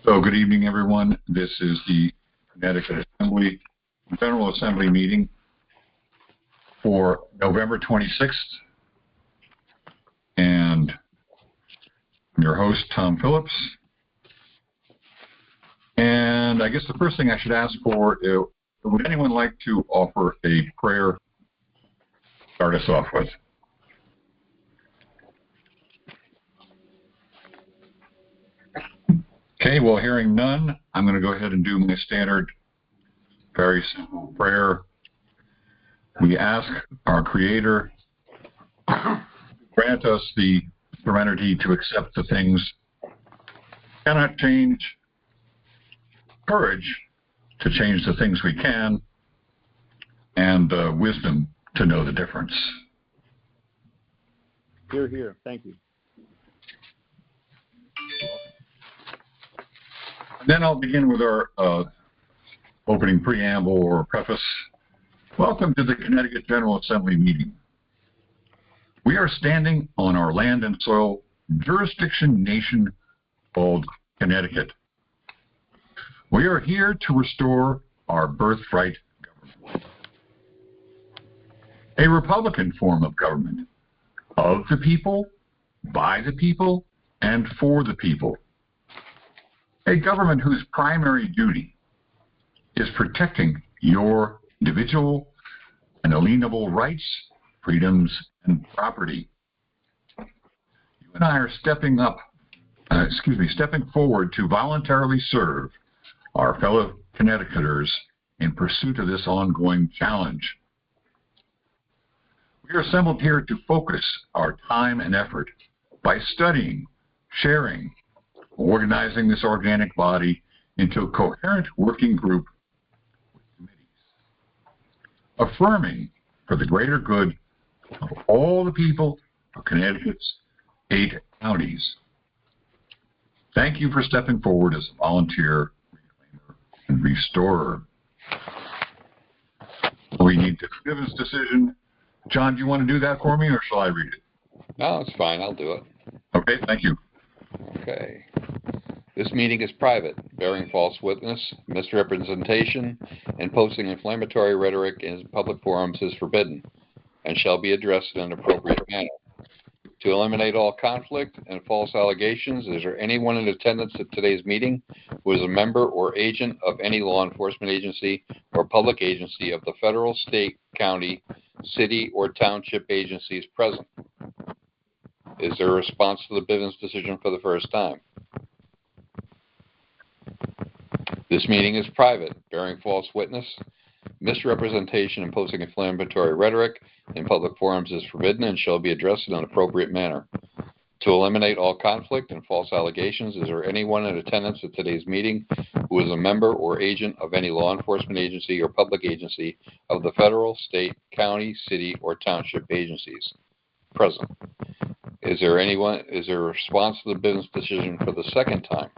So good evening, everyone. This is the Connecticut Assembly, General Assembly meeting for November 26th. And I'm your host, Tom Phillips. And I guess the first thing I should ask for, would anyone like to offer a prayer to start us off with? Okay, well, hearing none, I'm going to go ahead and do my standard, very simple prayer. We ask our Creator to grant us the serenity to accept the things we cannot change, courage to change the things we can, and wisdom to know the difference. Hear, hear. Thank you. Then I'll begin with our opening preamble or preface. Welcome to the Connecticut General Assembly meeting. We are standing on our land and soil jurisdiction nation called Connecticut. We are here to restore our birthright government, a Republican form of government, of the people, by the people, and for the people. A government whose primary duty is protecting your individual and alienable rights, freedoms, and property. You and I are stepping forward to voluntarily serve our fellow Connecticuters in pursuit of this ongoing challenge. We are assembled here to focus our time and effort by studying, sharing, organizing this organic body into a coherent working group with committees, affirming for the greater good of all the people of Connecticut's 8 counties. Thank you for stepping forward as a volunteer, reclaimer, and restorer. We need to give this decision. John, do you want to do that for me, or shall I read it? No, it's fine. I'll do it. Okay, thank you. Okay. This meeting is private. Bearing false witness, misrepresentation, and posting inflammatory rhetoric in public forums is forbidden and shall be addressed in an appropriate manner. To eliminate all conflict and false allegations, is there anyone in attendance at today's meeting who is a member or agent of any law enforcement agency or public agency of the federal, state, county, city, or township agencies present? Is there a response to the business decision for the first time? This meeting is private. Bearing false witness, misrepresentation, and posting inflammatory rhetoric in public forums is forbidden and shall be addressed in an appropriate manner. To eliminate all conflict and false allegations, is there anyone in attendance at today's meeting who is a member or agent of any law enforcement agency or public agency of the federal, state, county, city, or township agencies present? Is there a response to the business decision for the second time?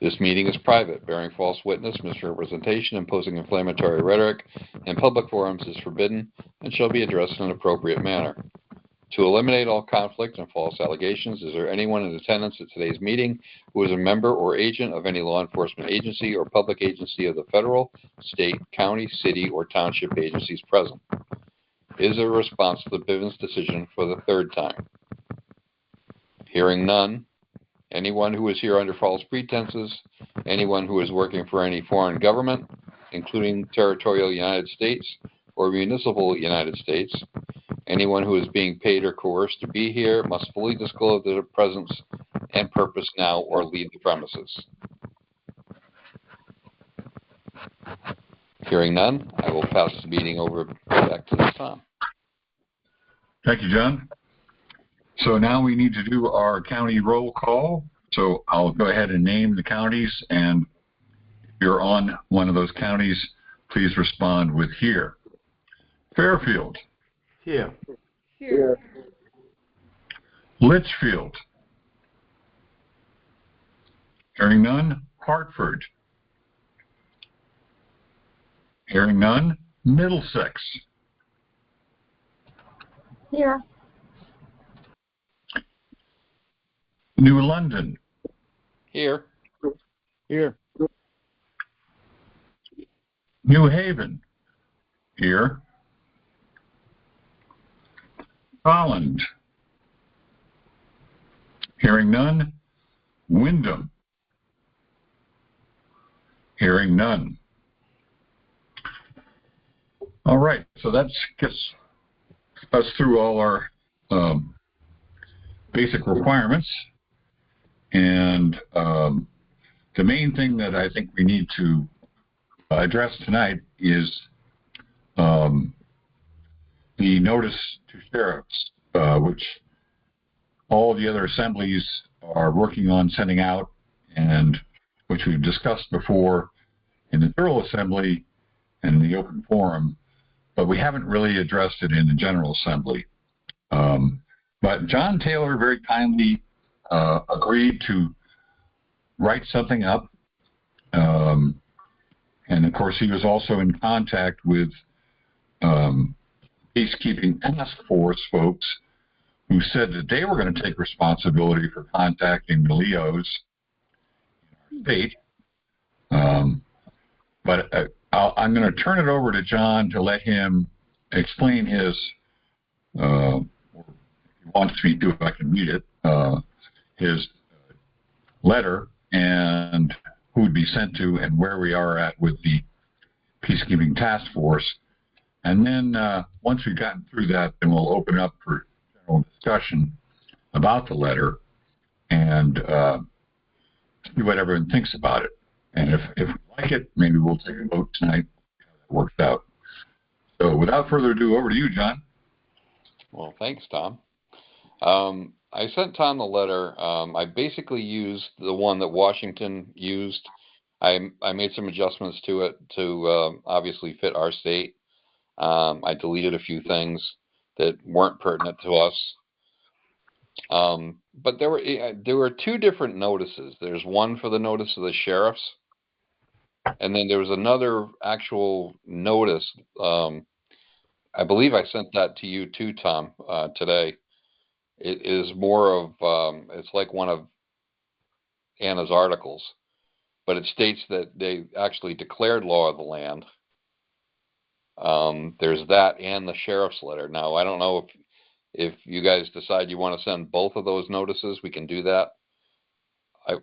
This meeting is private. Bearing false witness, misrepresentation, and posting inflammatory rhetoric in public forums is forbidden and shall be addressed in an appropriate manner. To eliminate all conflict and false allegations, is there anyone in attendance at today's meeting who is a member or agent of any law enforcement agency or public agency of the federal, state, county, city, or township agencies present? Is there a response to the business decision for the third time? Hearing none. Anyone who is here under false pretenses, anyone who is working for any foreign government, including territorial United States or municipal United States, anyone who is being paid or coerced to be here must fully disclose their presence and purpose now or leave the premises. Hearing none, I will pass the meeting over back to Tom. Thank you, John. So now we need to do our county roll call. So I'll go ahead and name the counties, and if you're on one of those counties, please respond with here. Fairfield. Here. Here. Litchfield. Hearing none. Hartford. Hearing none. Middlesex. Here. New London, Here. Here. New Haven, here. Holland, hearing none. Wyndham, hearing none. All right, so that gets us through all our basic requirements. And the main thing that I think we need to address tonight is the notice to sheriffs, which all the other assemblies are working on sending out, and which we've discussed before in the General Assembly and the open forum, but we haven't really addressed it in the General Assembly. But John Taylor very kindly agreed to write something up. And of course, he was also in contact with peacekeeping task force folks who said that they were going to take responsibility for contacting the Leos in our state. But I'm going to turn it over to John to let him explain his, or if he wants me to, I can read it, his letter and who would be sent to and where we are at with the peacekeeping task force. And then once we've gotten through that, then we'll open up for general discussion about the letter and see what everyone thinks about it. And if we like it, maybe we'll take a vote tonight how that works out. So without further ado, over to you, John. Well, thanks, Tom. I sent Tom the letter. I basically used the one that Washington used. I made some adjustments to it to obviously fit our state. I deleted a few things that weren't pertinent to us. But there were two different notices. There's one for the notice of the sheriffs, and then there was another actual notice. I believe I sent that to you too, Tom, today. It is more of, it's like one of Anna's articles, but it states that they actually declared law of the land. There's that and the sheriff's letter. Now, I don't know if you guys decide you want to send both of those notices, we can do that.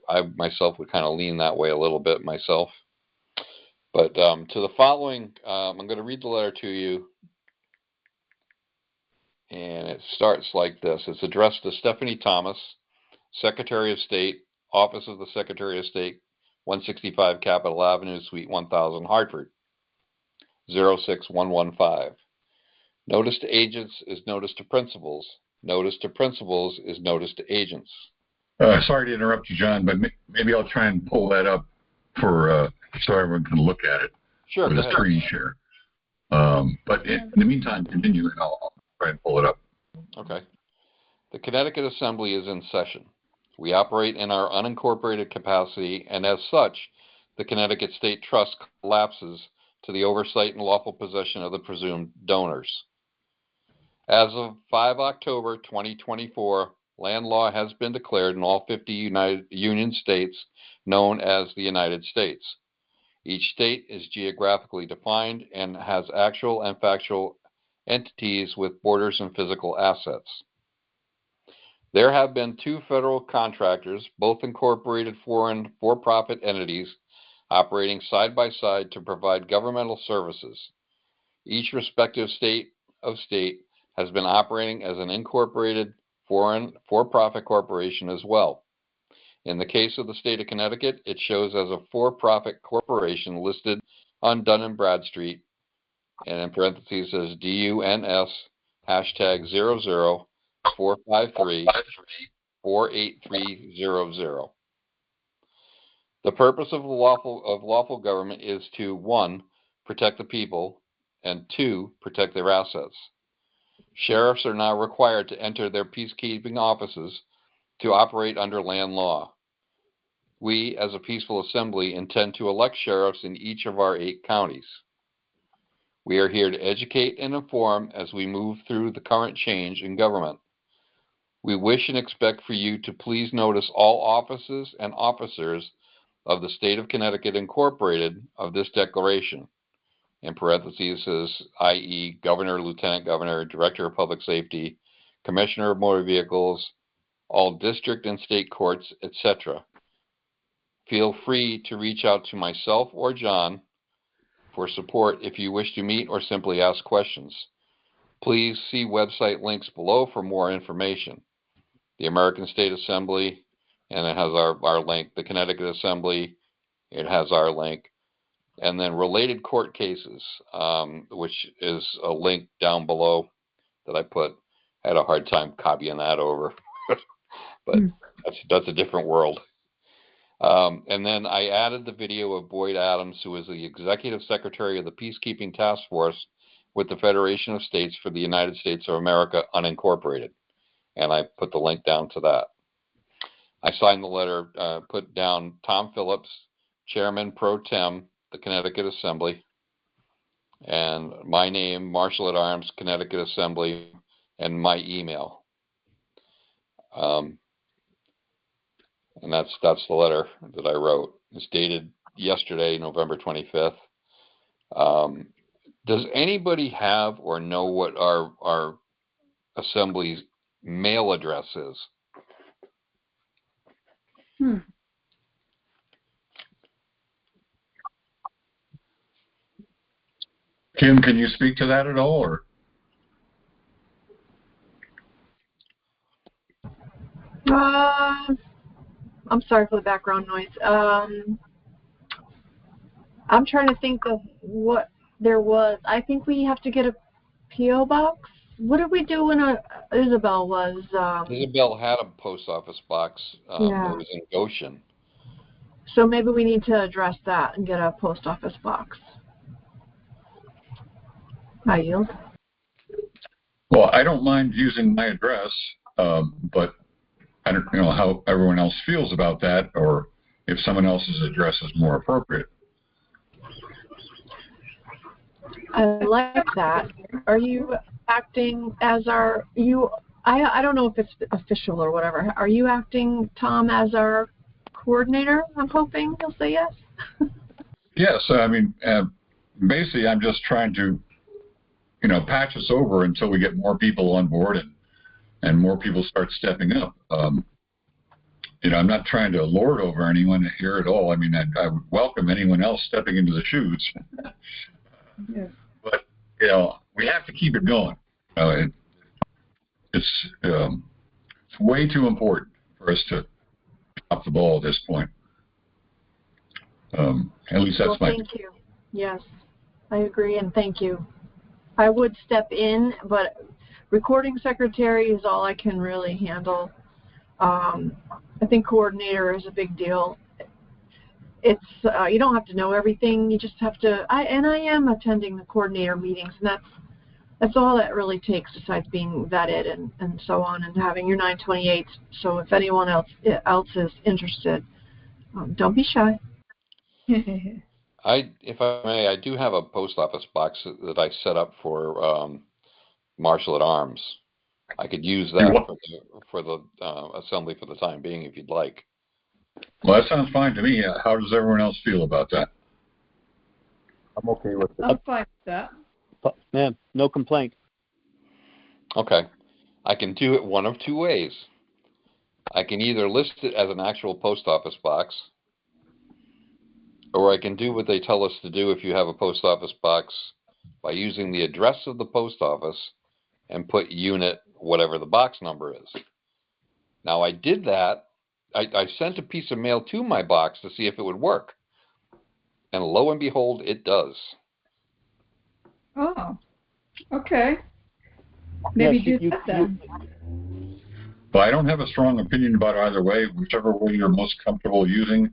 I myself would kind of lean that way a little bit myself. But to the following, I'm going to read the letter to you. And it starts like this. It's addressed to Stephanie Thomas, Secretary of State, Office of the Secretary of State, 165 Capitol Avenue, Suite 1000, Hartford, 06115. Notice to agents is notice to principals. Notice to principals is notice to agents. Sorry to interrupt you, John, but maybe I'll try and pull that up for so everyone can look at it Sure, with a screen share. But in the meantime, continue, and I'll try and pull it up. Okay. The Connecticut Assembly is in session. We operate in our unincorporated capacity, and as such, the Connecticut State Trust collapses to the oversight and lawful possession of the presumed donors. As of 5 October 2024, land law has been declared in all 50 Union states known as the United States. Each state is geographically defined and has actual and factual entities with borders and physical assets. There have been two federal contractors, both incorporated foreign for-profit entities, operating side by side to provide governmental services. Each respective state has been operating as an incorporated foreign for-profit corporation as well. In the case of the state of Connecticut, it shows as a for-profit corporation listed on Dun & Bradstreet, and in parentheses says DUNS #00 453 48300. The purpose of lawful government is to 1. Protect the people, and 2. Protect their assets. Sheriffs are now required to enter their peacekeeping offices to operate under land law. We, as a peaceful assembly, intend to elect sheriffs in each of our 8 counties. We are here to educate and inform as we move through the current change in government. We wish and expect for you to please notice all offices and officers of the state of Connecticut Incorporated of this declaration, in parentheses, i.e. Governor, Lieutenant Governor, Director of Public Safety, Commissioner of Motor Vehicles, all district and state courts, etc. Feel free to reach out to myself or John for support if you wish to meet or simply ask questions. Please see website links below for more information. The American State Assembly, and it has our link. The Connecticut Assembly, it has our link. And then related court cases, which is a link down below that I put. I had a hard time copying that over, but that's a different world. And then I added the video of Boyd Adams, who is the Executive Secretary of the Peacekeeping Task Force with the Federation of States for the United States of America, Unincorporated. And I put the link down to that. I signed the letter, put down Tom Phillips, Chairman Pro Tem, the Connecticut Assembly, and my name, Marshal at Arms, Connecticut Assembly, and my email. And that's the letter that I wrote. It's dated yesterday, November 25th. Does anybody have or know what our Assembly's mail address is? Kim, can you speak to that at all? Or? I'm sorry for the background noise. I'm trying to think of what there was. I think we have to get a P.O. box. What did we do when Isabel was? Isabel had a post office box. Yeah. It was in Goshen. So maybe we need to address that and get a post office box. I yield. Well, I don't mind using my address, but I don't know how everyone else feels about that, or if someone else's address is more appropriate. I like that. Are you acting as our I don't know if it's official or whatever. Are you acting, Tom, as our coordinator? I'm hoping he'll say yes. Yes, I mean, basically, I'm just trying to, patch us over until we get more people on board and more people start stepping up. I'm not trying to lord over anyone here at all. I mean, I would welcome anyone else stepping into the shoes. Yes. But, we have to keep it going. It's way too important for us to drop the ball at this point. At least that's my... Thank you. Yes, I agree, and thank you. I would step in, but recording secretary is all I can really handle. I think coordinator is a big deal. It's you don't have to know everything. You just have to. I am attending the coordinator meetings, and that's all that really takes, besides being vetted and so on, and having your 928. So if anyone else is interested, don't be shy. If I may, I do have a post office box that I set up for Marshal at Arms. I could use that for the assembly for the time being, if you'd like. Well, that sounds fine to me. How does everyone else feel about that? I'm okay with it. I'm fine with that. Man, no complaint. Okay. I can do it one of two ways. I can either list it as an actual post office box, or I can do what they tell us to do if you have a post office box by using the address of the post office and put unit, whatever the box number is. Now, I did that. I sent a piece of mail to my box to see if it would work. And lo and behold, it does. Oh, okay. Maybe Yes, do that then. Well, I don't have a strong opinion about either way. Whichever way you're most comfortable using,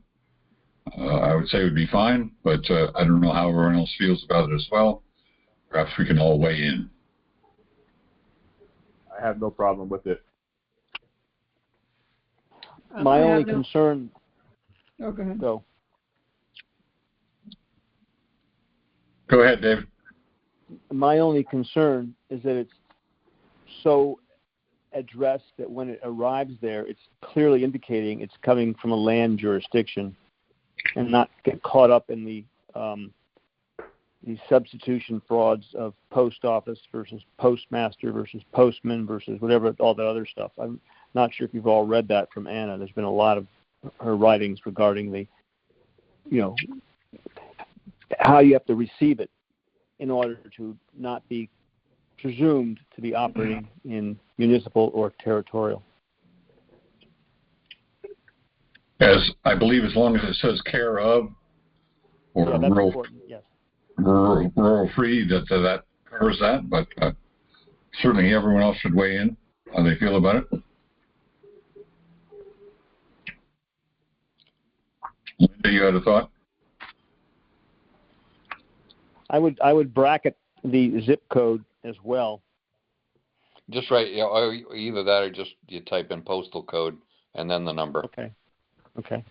I would say would be fine. But I don't know how everyone else feels about it as well. Perhaps we can all weigh in. I have no problem with it. My only concern. Oh, go ahead. Go. Go ahead, David. My only concern is that it's so address that when it arrives there, it's clearly indicating it's coming from a land jurisdiction, and not get caught up in the substitution frauds of post office versus postmaster versus postman versus whatever, all that other stuff. I'm not sure if you've all read that from Anna. There's been a lot of her writings regarding the, how you have to receive it in order to not be presumed to be operating in municipal or territorial. As I believe, as long as it says care of or Yeah, that's important. Yes. rural free, that covers that. But certainly everyone else should weigh in how they feel about it. Linda, you had a thought? I would bracket the zip code as well. Just right, either that or just you type in postal code and then the number. Okay.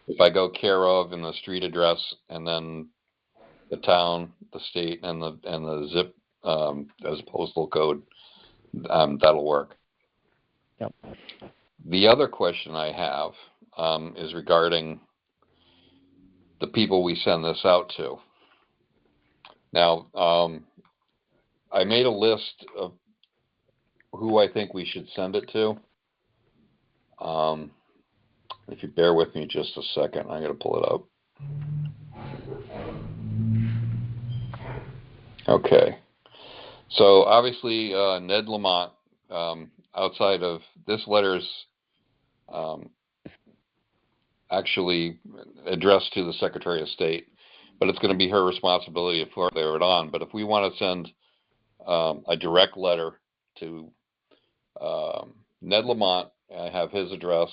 If I go care of and the street address and then the town, the state, and the zip as postal code, that'll work. Yep. The other question I have is regarding the people we send this out to. Now, I made a list of who I think we should send it to. If you bear with me just a second, I'm going to pull it up. Okay. So obviously, Ned Lamont, outside of this letter's actually addressed to the Secretary of State, but it's going to be her responsibility to forward it on. But if we want to send a direct letter to Ned Lamont, I have his address,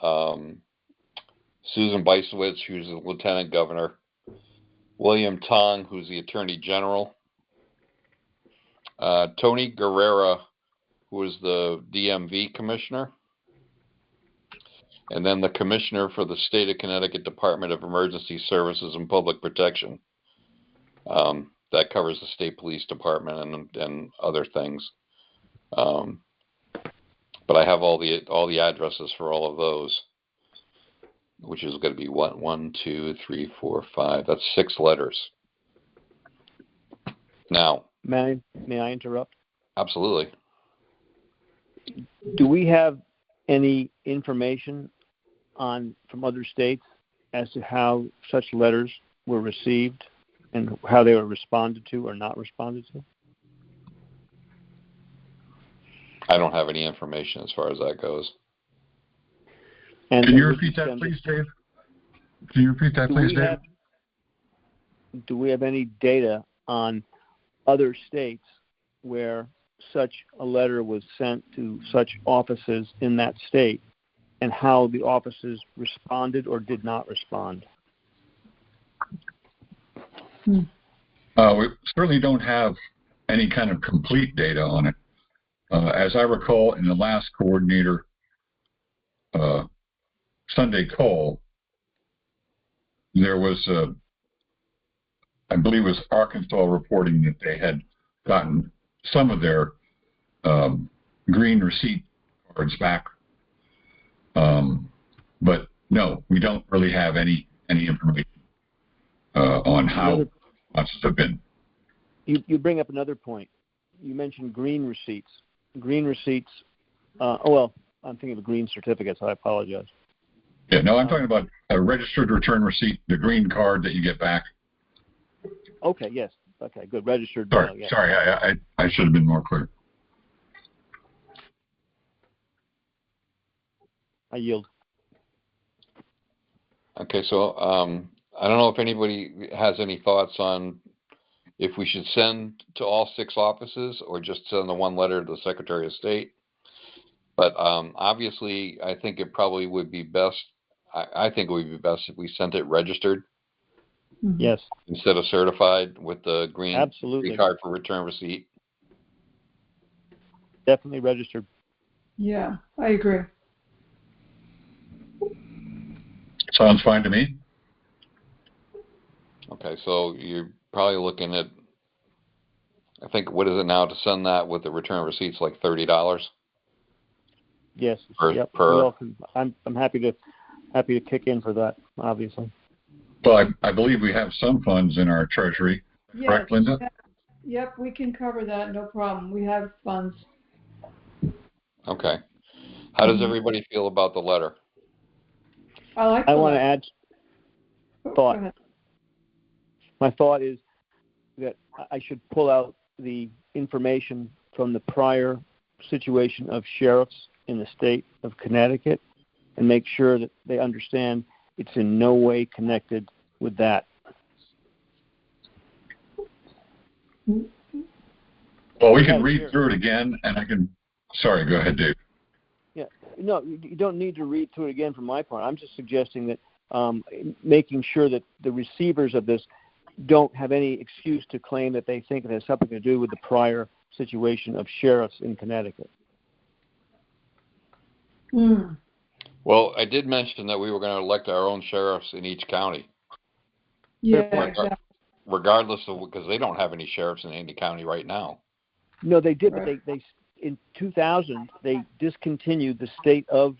Susan Beisowitz, who's the Lieutenant Governor, William Tong, who's the Attorney General, Tony Guerrera, who is the DMV Commissioner, and then the Commissioner for the State of Connecticut Department of Emergency Services and Public Protection. That covers the State Police Department and other things. But I have all the addresses for all of those, which is going to be 1, 2, 3, 4, 5. That's 6 letters. Now, may I interrupt? Absolutely. Do we have any information from other states as to how such letters were received and how they were responded to or not responded to? I don't have any information as far as that goes. And Can you repeat that, please, Dave? Can you repeat that, please, Dave? Do we have any data on other states where such a letter was sent to such offices in that state and how the offices responded or did not respond? We certainly don't have any kind of complete data on it. As I recall, in the last coordinator Sunday call, there was, I believe it was Arkansas reporting that they had gotten some of their green receipt cards back. But no, we don't really have any information on how responses have been. You bring up another point. You mentioned green receipts. Green receipts, I'm thinking of green certificates. I apologize. Yeah, no, I'm talking about a registered return receipt, the green card that you get back. Okay, yes. Okay, good. Registered. Sorry, yes. sorry, I should have been more clear. I yield. Okay, so I don't know if anybody has any thoughts on if we should send to all 6 offices or just send the one letter to the Secretary of State. But obviously, I think it probably would be best. I think it would be best if we sent it registered. Yes. Instead of certified with the green Absolutely. card for return receipt. Definitely registered. Yeah, I agree. Sounds fine to me. Okay, so you're probably looking at, I think, what is it now to send that with the return receipts, like $30? Yes. Per, Yep. per. I'm happy to kick in for that, obviously. Well, I believe we have some funds in our treasury, correct, Linda? Yep, we can cover that, no problem. We have funds. Okay. How does everybody feel about the letter? I want to add thought. Go ahead. My thought is that I should pull out the information from the prior situation of sheriffs in the state of Connecticut and make sure that they understand it's in no way connected with that. Well, we can read through it again, and I can. Sorry, go ahead, Dave. Yeah, no, you don't need to read through it again from my part. I'm just suggesting that making sure that the receivers of this don't have any excuse to claim that they think it has something to do with the prior situation of sheriffs in Connecticut. Well, I did mention that we were going to elect our own sheriffs in each county. Yeah, exactly. Regardless of, because they don't have any sheriffs in any county right now. No, they did, Right. but they in 2000 they discontinued the state of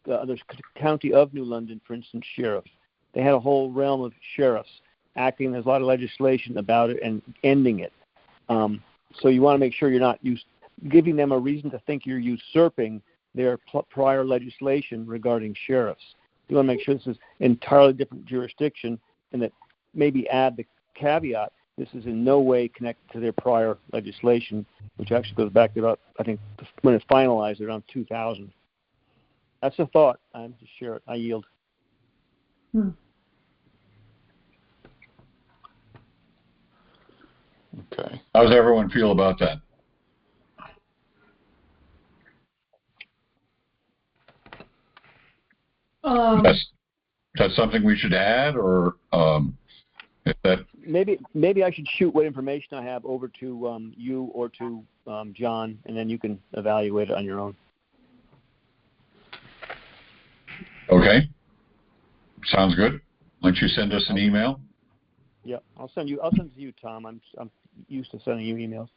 the county of New London, for instance, sheriffs. They had a whole realm of sheriffs acting. There's a lot of legislation about it and ending it. So you want to make sure you're not giving them a reason to think you're usurping their prior legislation regarding sheriffs. You want to make sure this is entirely different jurisdiction, and that maybe add the caveat, this is in no way connected to their prior legislation, which actually goes back to about, I think, when it's finalized around 2000. That's a thought. I'm just share it. I yield. Okay. How does everyone feel about that? That's something we should add, or is that maybe I should shoot what information I have over to you or to John, and then you can evaluate it on your own. okay? Sounds good. Why don't you send us an email? Yeah, I'll send it to you, Tom. I'm used to sending you emails.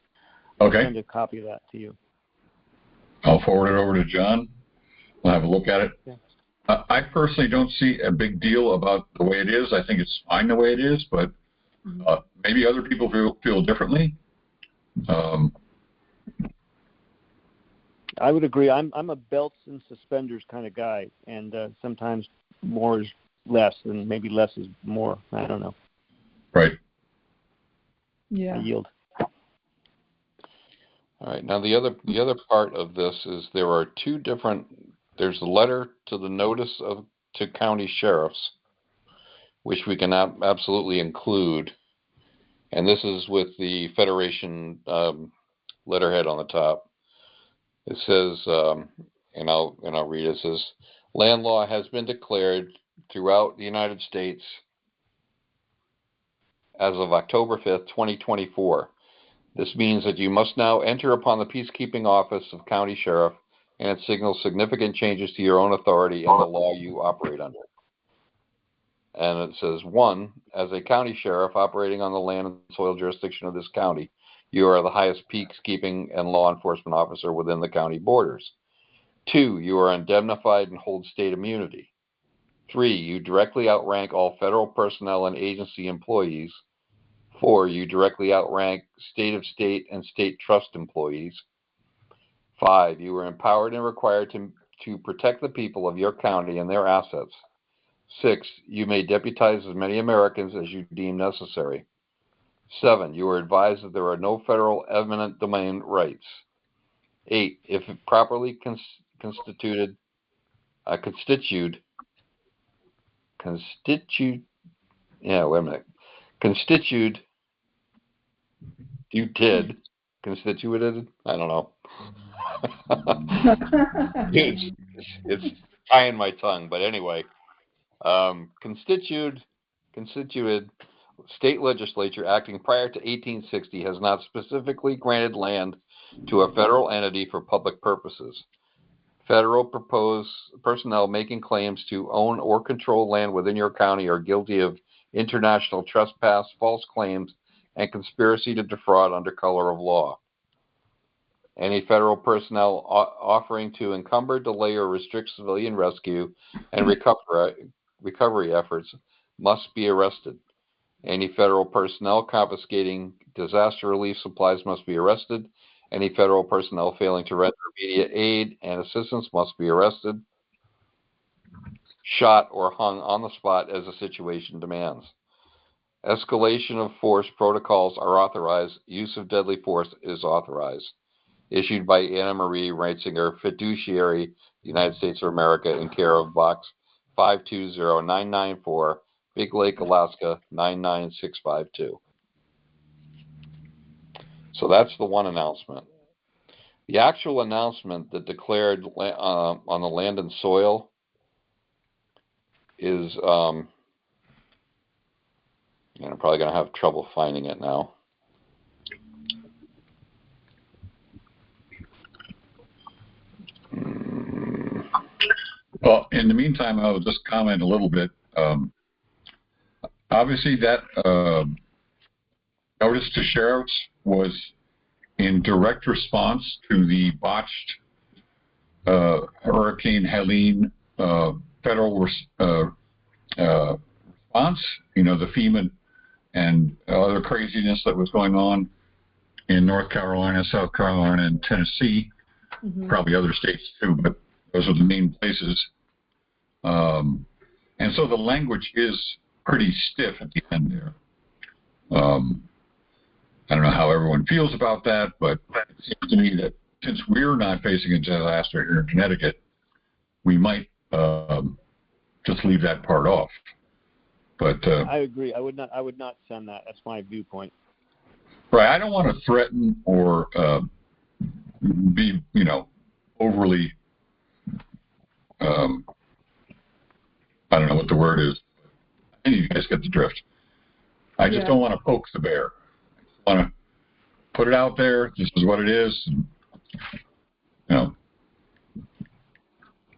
Okay. I'll send a copy of that to you. I'll forward it over to John. We'll have a look at it. Yeah. I personally don't see a big deal about the way it is. I think it's fine the way it is, but maybe other people feel differently. I would agree. I'm a belts and suspenders kind of guy, and sometimes more is less, and maybe less is more. I don't know. Right. Yeah. I yield. All right. Now the other part of this is there are two different. There's the letter to the notice to county sheriffs, which we can absolutely include, and this is with the Federation letterhead on the top. It says, and I'll read it. It says, land law has been declared throughout the United States as of October 5th, 2024. This means that you must now enter upon the peacekeeping office of county sheriff, and it signals significant changes to your own authority and the law you operate under. And it says, 1, as a county sheriff operating on the land and soil jurisdiction of this county, you are the highest peacekeeping and law enforcement officer within the county borders. 2, you are indemnified and hold state immunity. 3, you directly outrank all federal personnel and agency employees. 4, you directly outrank state of state and state trust employees. 5, you are empowered and required to protect the people of your county and their assets. 6, you may deputize as many Americans as you deem necessary. 7, you are advised that there are no federal eminent domain rights. 8, if properly constituted, constituted, I don't know. it's tying my tongue, but anyway, constituted state legislature acting prior to 1860 has not specifically granted land to a federal entity for public purposes. Federal proposed personnel making claims to own or control land within your county are guilty of international trespass, false claims, and conspiracy to defraud under color of law. Any federal personnel offering to encumber, delay, or restrict civilian rescue and recovery efforts must be arrested. Any federal personnel confiscating disaster relief supplies must be arrested. Any federal personnel failing to render immediate aid and assistance must be arrested, shot, or hung on the spot as the situation demands. Escalation of force protocols are authorized. Use of deadly force is authorized. Issued by Anna Marie Reitzinger, Fiduciary, United States of America, in care of Box 520994, Big Lake, Alaska 99652. So that's the one announcement. The actual announcement that declared on the land and soil is, and I'm probably going to have trouble finding it now. Well, in the meantime, I'll just comment a little bit. Obviously, that notice to sheriffs was in direct response to the botched Hurricane Helene federal response. The FEMA and other craziness that was going on in North Carolina, South Carolina, and Tennessee, probably other states too, but those are the main places. And so the language is pretty stiff at the end there. I don't know how everyone feels about that, but it seems to me that since we're not facing a disaster here in Connecticut, we might just leave that part off. But I agree. I would not send that. That's my viewpoint. Right. I don't want to threaten or be, overly. I don't know what the word is. I think you guys get the drift. I just don't want to poke the bear. I want to put it out there. This is what it is. And,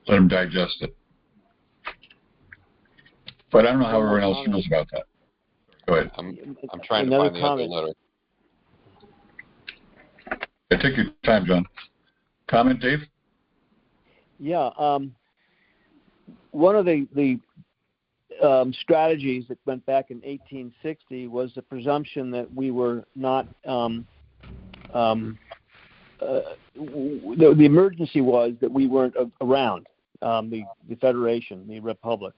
let them digest it. But I don't know how everyone else feels about that. Go ahead. I'm trying to find the other letter. Take your time, John. Comment, Dave? Yeah. One of the strategies that went back in 1860 was the presumption that we were not. The emergency was that we weren't around. The Federation, the Republic,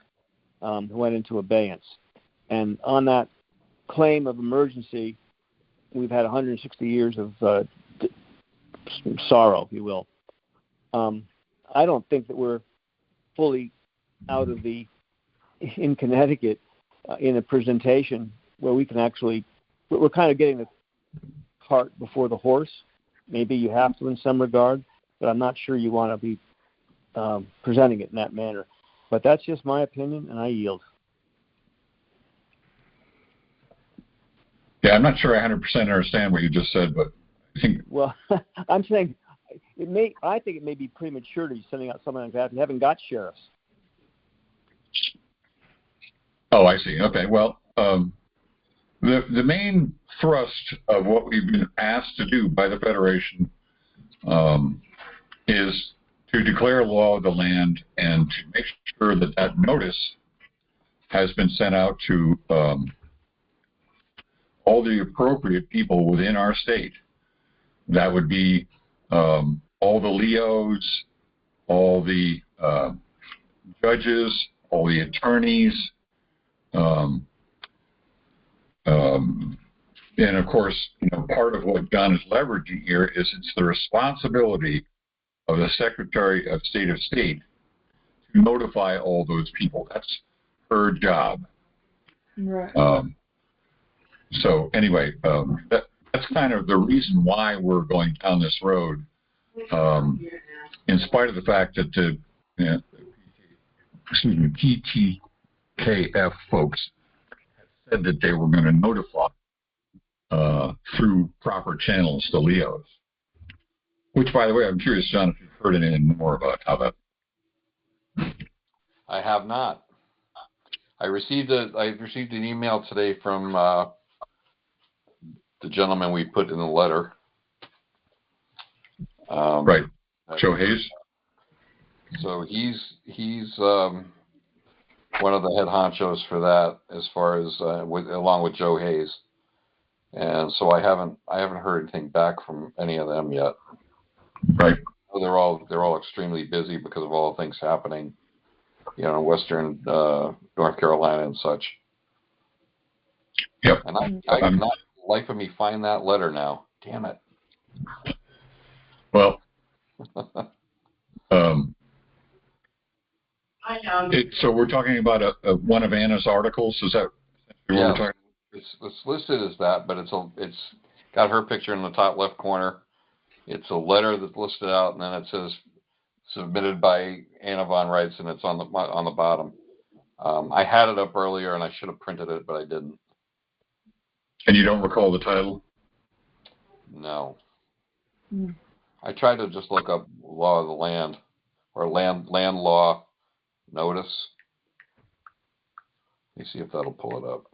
went into abeyance, and on that claim of emergency, we've had 160 years of sorrow, if you will. I don't think that we're fully out of in Connecticut in a presentation where we can actually, we're kind of getting the cart before the horse. Maybe you have to in some regard, but I'm not sure you want to be presenting it in that manner. But that's just my opinion, and I yield. Yeah, I'm not sure I 100% understand what you just said, but I think... Well, I'm saying I think it may be premature to be sending out something like that. We haven't got sheriffs. Oh, I see. Okay, well, the main thrust of what we've been asked to do by the Federation is to declare law of the land and to make sure that that notice has been sent out to all the appropriate people within our state. That would be all the LEOs, all the judges, all the attorneys, and of course, part of what Don is leveraging here is it's the responsibility of the Secretary of State to notify all those people. That's her job. Right. So anyway, that's kind of the reason why we're going down this road, in spite of the fact that the PTKF folks said that they were going to notify through proper channels to LEOs. Which, by the way, I'm curious, John, if you've heard anything more about how that. I have not. I received an email today from the gentleman we put in the letter. Right. Joe Hayes. So he's one of the head honchos for that, as far as along with Joe Hayes. And so I haven't heard anything back from any of them yet. Right. They're all extremely busy because of all the things happening, in Western North Carolina and such. Yep. And I cannot, for the life of me, find that letter now. Damn it. Well, so we're talking about one of Anna's articles. Is that what we're talking? It's listed as that, but it's got her picture in the top left corner. It's a letter that's listed out, and then it says submitted by Anna von Reitz, and it's on the bottom. I had it up earlier, and I should have printed it, but I didn't. And you don't recall the title? No. I tried to just look up law of the land, or land law notice. Let me see if that'll pull it up.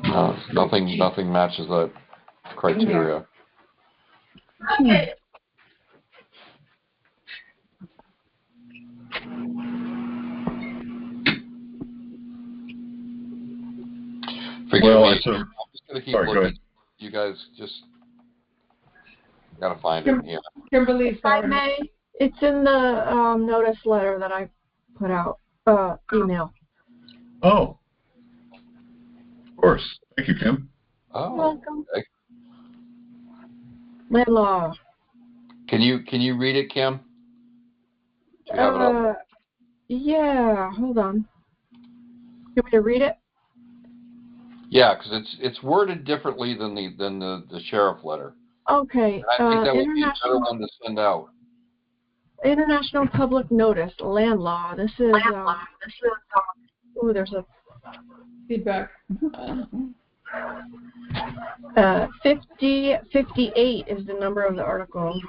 No, nothing matches that criteria. Forgive me. I'm just going to keep looking. You guys just got to find it here. Kimberly, sorry. May, it's in the notice letter that I put out, email. Oh. Of course. Thank you, Kim. Oh, You're welcome. Okay. Land law. Can you read it, Kim? Do you have it up? Yeah, hold on. You want me to read it? Yeah, because it's worded differently than the sheriff letter. Okay. And I think that would be a better one to send out. International Public Notice, land law. This is oh, there's a Feedback. 58 is the number of the article.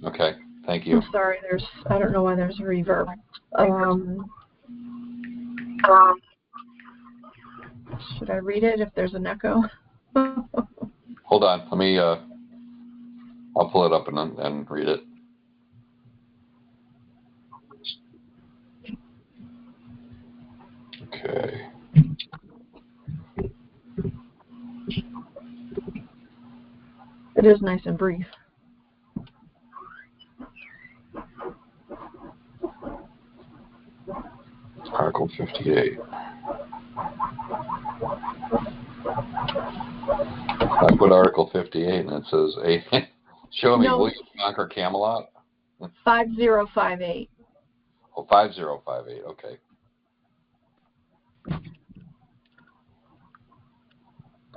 Okay, thank you. I'm sorry, I don't know why there's reverb. Should I read it if there's an echo? Hold on, let me, I'll pull it up and read it. Okay. It is nice and brief. Article 58. I put Article 58 and it says, show me, will you conquer Camelot? 5058. Oh, 5058, okay.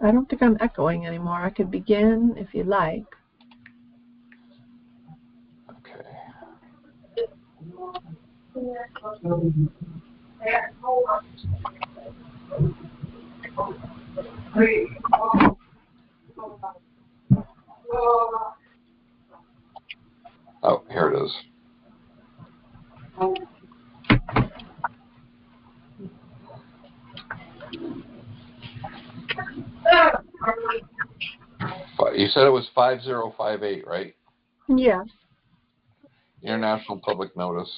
I don't think I'm echoing anymore. I could begin if you like. Okay. Oh, here it is. You said it was 5058, right? Yes. International Public Notice.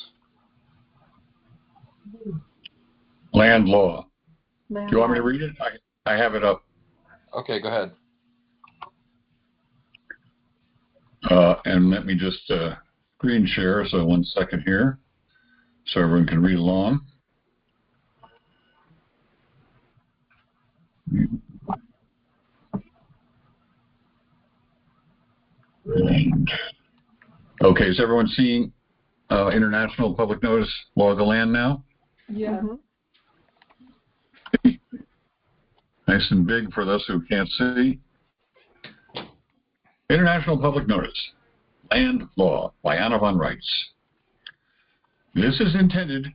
Land law. Do you want me to read it? I have it up. Okay, go ahead. And let me just screen share, so 1 second here, so everyone can read along. Okay, is everyone seeing International Public Notice, Law of the Land now? Yeah. Nice and big for those who can't see. International Public Notice, Land Law by Anna von Reitz. This is intended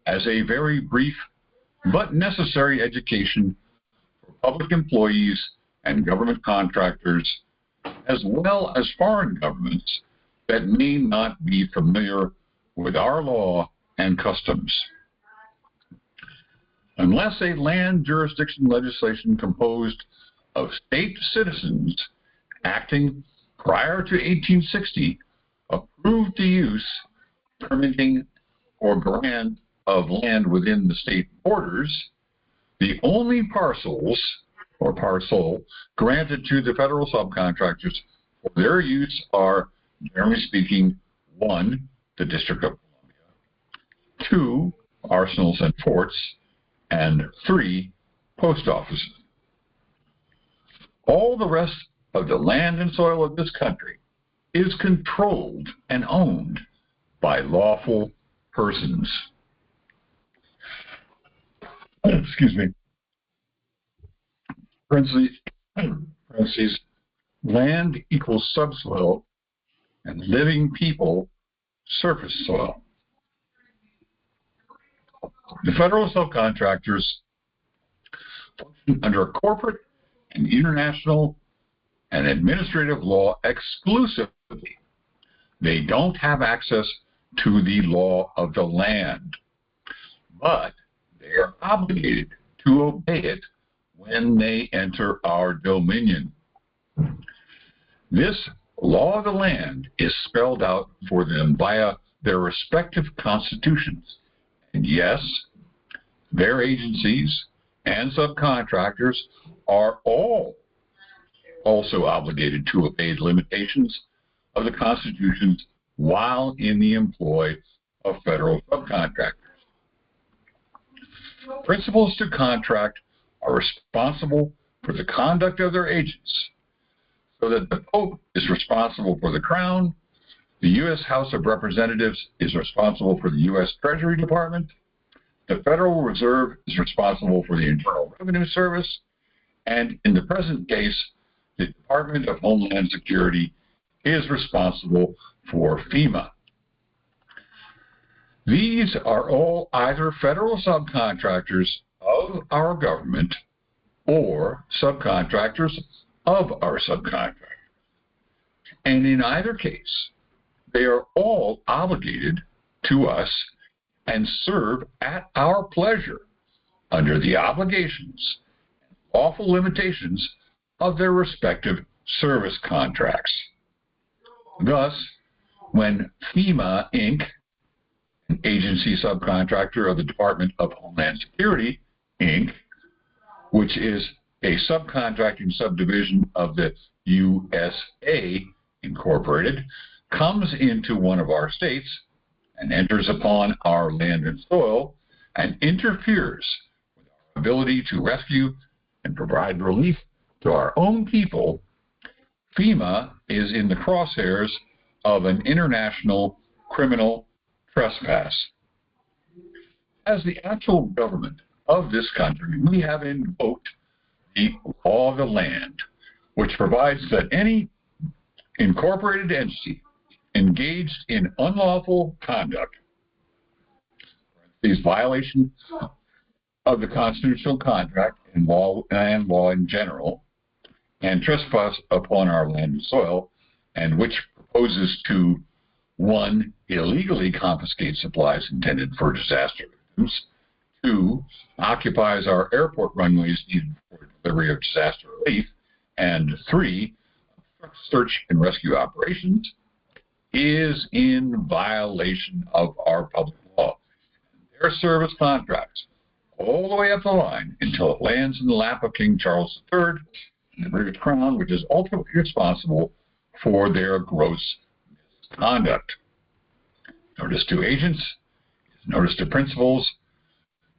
as a very brief but necessary education for public employees and government contractors, as well as foreign governments that may not be familiar with our law and customs. Unless a land jurisdiction legislation composed of state citizens acting prior to 1860 approved the use, permitting, or grant of land within the state borders, the only parcels or parcel granted to the federal subcontractors for their use are, generally speaking, 1, the District of Columbia, 2, arsenals and forts, and 3, post offices. All the rest of the land and soil of this country is controlled and owned by lawful persons. Excuse me. Parentheses, land equals subsoil and living people surface soil. The federal subcontractors function under a corporate and international and administrative law exclusively. They don't have access to the law of the land, but they are obligated to obey it when they enter our dominion. This law of the land is spelled out for them via their respective constitutions. And yes, their agencies and subcontractors are all also obligated to obey the limitations of the constitutions while in the employ of federal subcontractors. Principals to contract are responsible for the conduct of their agents, so that the Pope is responsible for the Crown, the U.S. House of Representatives is responsible for the U.S. Treasury Department, the Federal Reserve is responsible for the Internal Revenue Service, and in the present case, the Department of Homeland Security is responsible for FEMA. These are all either federal subcontractors of our government or subcontractors of our subcontractors. And in either case, they are all obligated to us and serve at our pleasure under the obligations and lawful limitations of their respective service contracts. Thus, when FEMA, Inc., an agency subcontractor of the Department of Homeland Security, Inc., which is a subcontracting subdivision of the USA, Incorporated, comes into one of our states and enters upon our land and soil and interferes with our ability to rescue and provide relief to our own people, FEMA is in the crosshairs of an international criminal trespass. As the actual government of this country, we have invoked the law of the land, which provides that any incorporated entity engaged in unlawful conduct, these violations of the constitutional contract and law in general, and trespass upon our land and soil, and which proposes to, 1, illegally confiscate supplies intended for disaster victims, 2, occupies our airport runways needed for delivery of disaster relief, and 3, obstructs search and rescue operations, is in violation of our public law. Their service contracts all the way up the line until it lands in the lap of King Charles III and the British Crown, which is ultimately responsible for their gross misconduct. Notice to agents is notice to principals.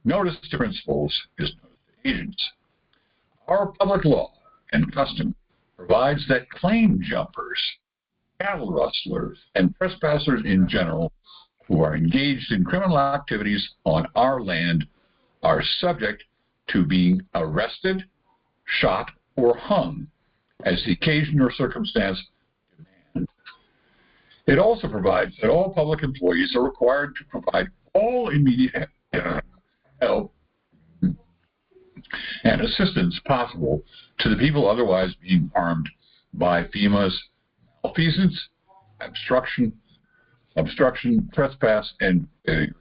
Notice to principals is notice to agents. Our public law and custom provides that claim jumpers, cattle rustlers, and trespassers in general who are engaged in criminal activities on our land are subject to being arrested, shot, or hung as the occasion or circumstance demand. It also provides that all public employees are required to provide all immediate help and assistance possible to the people otherwise being harmed by FEMA's malfeasance, obstruction, trespass, and failure to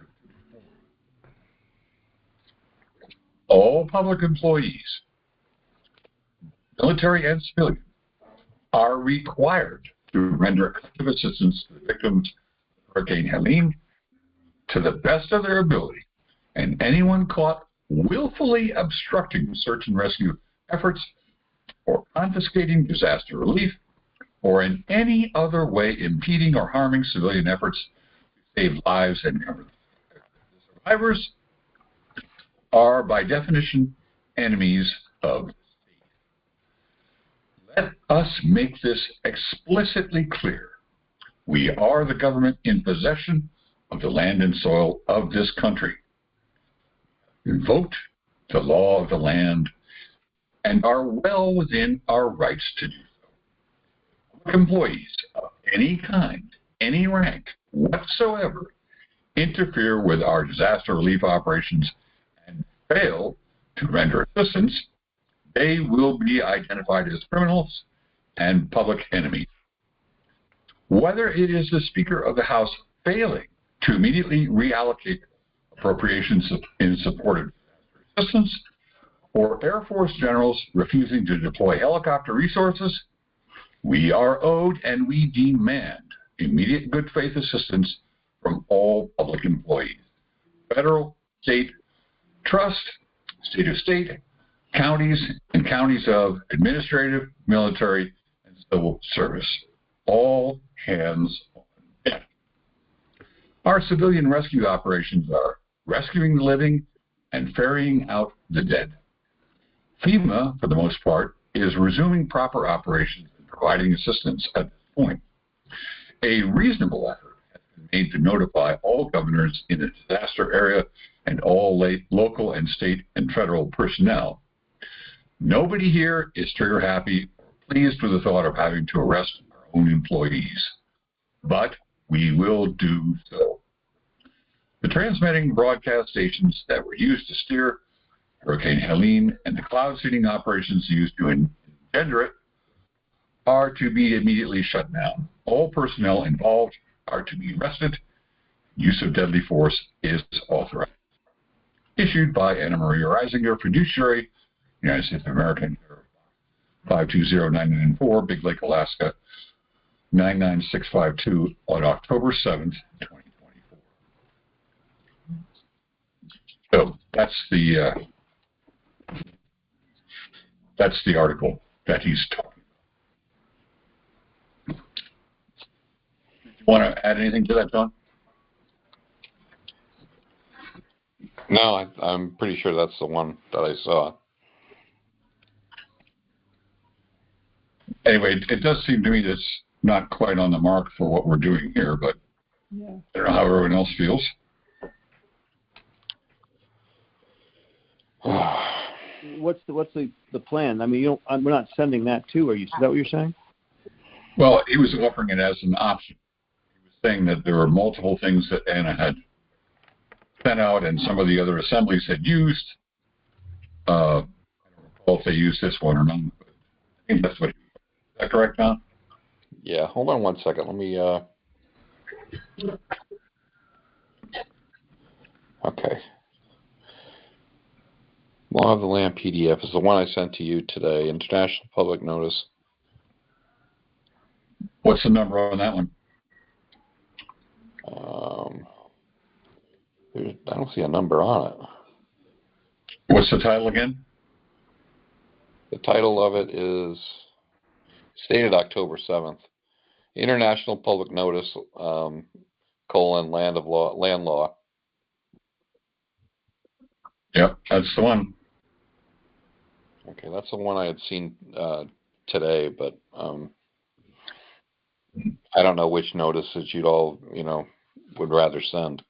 all public employees, military and civilian, are required to render active assistance to the victims of Hurricane Helene to the best of their ability, and anyone caught willfully obstructing search and rescue efforts or confiscating disaster relief or in any other way impeding or harming civilian efforts to save lives and cover the survivors are by definition enemies of the state. Let us make this explicitly clear. We are the government in possession of the land and soil of this country. We vote the law of the land and are well within our rights to do so. Public employees of any kind, any rank whatsoever, interfere with our disaster relief operations and fail to render assistance, they will be identified as criminals and public enemies. Whether it is the Speaker of the House failing to immediately reallocate appropriations in support of disaster assistance, or Air Force generals refusing to deploy helicopter resources, we are owed and we demand immediate good faith assistance from all public employees, federal, state, trust, state of state, counties, and counties of administrative, military, and civil service. All hands on deck. Our civilian rescue operations are rescuing the living and ferrying out the dead. FEMA, for the most part, is resuming proper operations and providing assistance at this point. A reasonable effort has been made to notify all governors in the disaster area and all local and state and federal personnel. Nobody here is trigger happy or pleased with the thought of having to arrest our own employees, but we will do so. The transmitting broadcast stations that were used to steer Hurricane Helene and the cloud seeding operations used to engender it are to be immediately shut down. All personnel involved are to be arrested. Use of deadly force is authorized. Issued by Anna Maria Reisinger, fiduciary, United States of America, 520-994, Big Lake, Alaska, 99652 on October 7th, 2024. So that's the article that he's talking about. You want to add anything to that, John? No, I'm pretty sure that's the one that I saw. Anyway, it does seem to me that's not quite on the mark for what we're doing here, but Yeah. I don't know how everyone else feels. What's the plan? I mean, we're not sending that to. Is that what you're saying? Well, he was offering it as an option. He was saying that there were multiple things that Anna had sent out and some of the other assemblies had used. I don't recall if they used this one or not, but I think that's what. Is that correct, John? Yeah, hold on one second. Let me, okay. Law of the Land PDF is the one I sent to you today. International Public Notice. What's the number on that one? I don't see a number on it. What's the title again? The title of it is stated October 7th. International Public Notice, Land Law. Yep, that's the one. Okay, that's the one I had seen today, but I don't know which notice that you'd all, would rather send.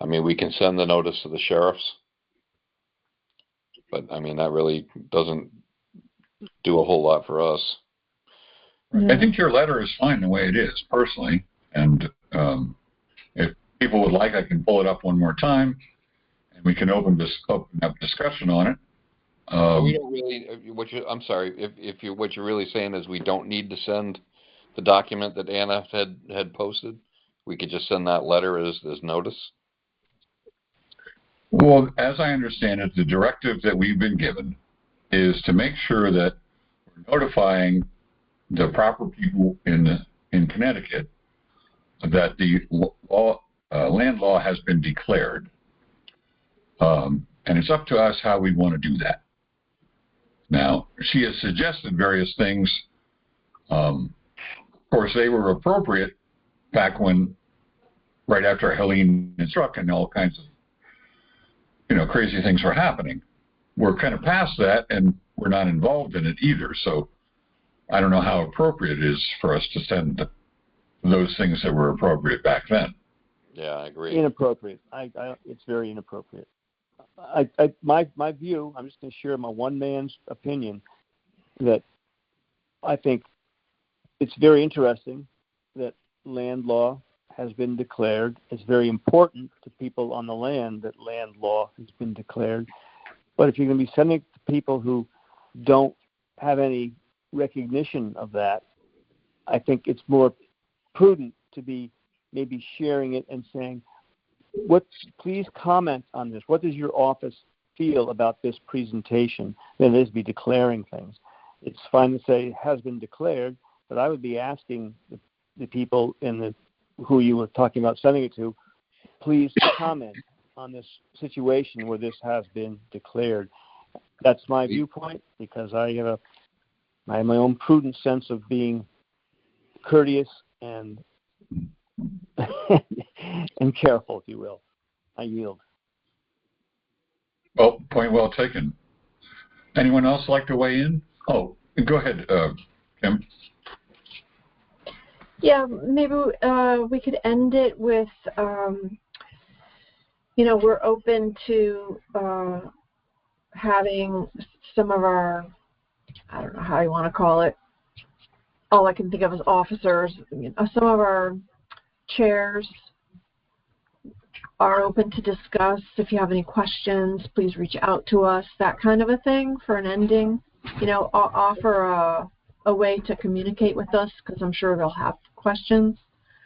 I mean, we can send the notice to the sheriffs, but I mean, that really doesn't do a whole lot for us. Yeah. I think your letter is fine the way it is, personally, and if people would like, I can pull it up one more time, and we can open up discussion on it. We don't really. I'm sorry. If what you're really saying is we don't need to send the document that Anna had posted, we could just send that letter as notice. Well, as I understand it, the directive that we've been given is to make sure that we're notifying the proper people in Connecticut that the land law has been declared. And it's up to us how we want to do that. Now, she has suggested various things. Of course, they were appropriate back when, right after Helene struck and all kinds of, crazy things were happening. We're kind of past that, and we're not involved in it either. So I don't know how appropriate it is for us to send those things that were appropriate back then. Yeah, I agree. Inappropriate. It's very inappropriate. My view, I'm just going to share my one man's opinion, that I think it's very interesting that land law has been declared. It's very important to people on the land that land law has been declared. But if you're going to be sending it to people who don't have any recognition of that, I think it's more prudent to be maybe sharing it and saying, please comment on this. What does your office feel about this presentation? Than it is be declaring things. It's fine to say it has been declared, but I would be asking the people who you were talking about sending it to, please comment on this situation where this has been declared. That's my viewpoint, because I have my own prudent sense of being courteous and and careful, if you will. I yield. Well, point well taken. Anyone else like to weigh in? Oh, go ahead, Kim. Yeah, maybe we could end it with, we're open to having some of our, I don't know how you want to call it, all I can think of is officers, some of our chairs are open to discuss. If you have any questions, please reach out to us, that kind of a thing for an ending. Offer a way to communicate with us, because I'm sure they'll have questions.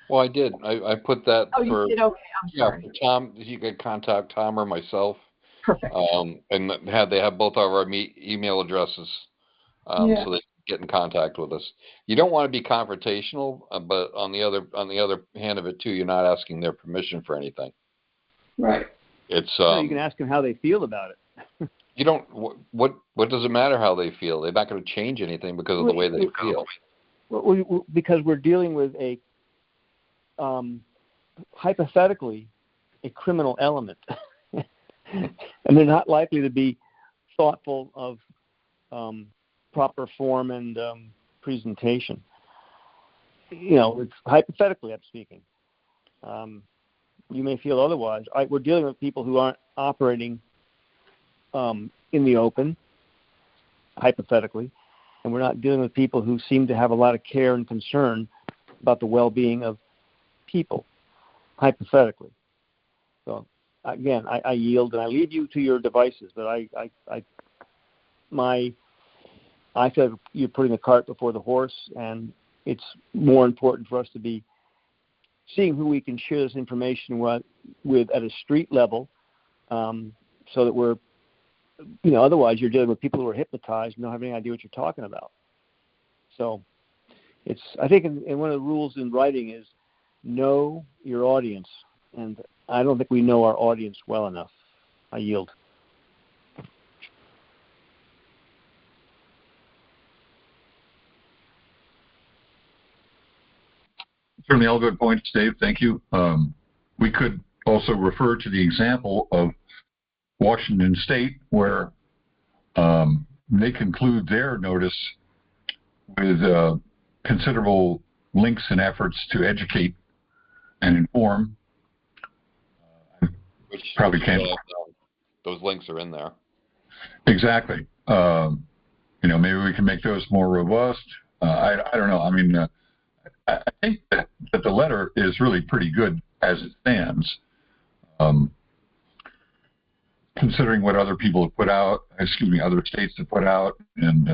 Well, I did. I put that for... you did? Okay, I'm sorry. For Tom, you could contact Tom or myself. Perfect. And they have both of our email addresses, so they can get in contact with us. You don't want to be confrontational, but on the other hand of it too, you're not asking their permission for anything. Right. It's you can ask them how they feel about it. You don't. What does it matter how they feel? They're not going to change anything because of the way they feel. Because we're dealing with a hypothetically a criminal element, and they're not likely to be thoughtful of proper form and presentation. It's hypothetically, I'm speaking. You may feel otherwise. We're dealing with people who aren't operating in the open, hypothetically, and we're not dealing with people who seem to have a lot of care and concern about the well-being of people, hypothetically. So, again, I yield, and I leave you to your devices, but I feel like you're putting the cart before the horse, and it's more important for us to be seeing who we can share this information with at a street level, so that we're, otherwise you're dealing with people who are hypnotized and don't have any idea what you're talking about. So I think in one of the rules in writing is know your audience, and I don't think we know our audience well enough. I yield. Certainly all good points, Dave. Thank you. We could also refer to the example of Washington State, where they conclude their notice with considerable links and efforts to educate and inform. Which probably can't. Those links are in there. Exactly. Maybe we can make those more robust. I don't know. I mean, I think that the letter is really pretty good as it stands, considering what other people have put out, other states have put out, and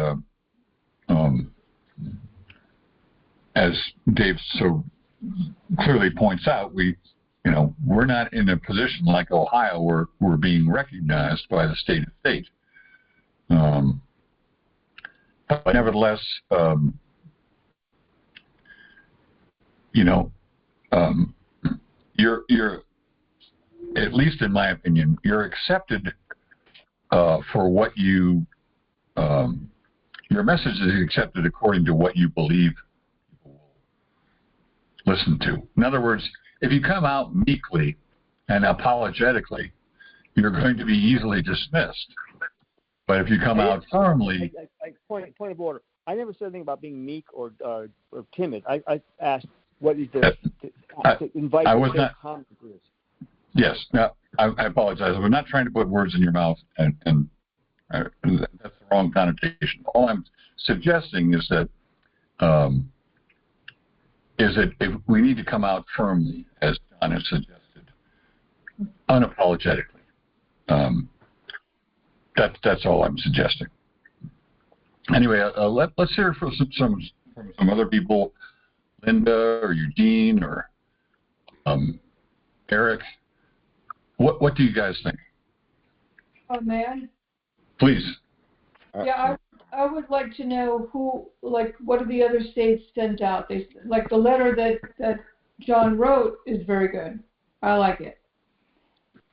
as Dave so clearly points out, we we're not in a position like Ohio where we're being recognized by the state of state. But nevertheless, you're at least in my opinion, you're accepted for what you. Your message is accepted according to what you believe people will listen to. In other words, if you come out meekly and apologetically, you're going to be easily dismissed. But if you come out firmly... Point of order. I never said anything about being meek or timid. I asked what is there to invite the comments. Yes. Now, I apologize. We're not trying to put words in your mouth, and that's the wrong connotation. All I'm suggesting is that if we need to come out firmly, as John has suggested, unapologetically. That's all I'm suggesting. Anyway, let's hear from some other people, Linda or Eugene or Eric. What do you guys think? Oh, man. Please. Yeah, I would like to know what do the other states sent out? The letter that John wrote is very good. I like it.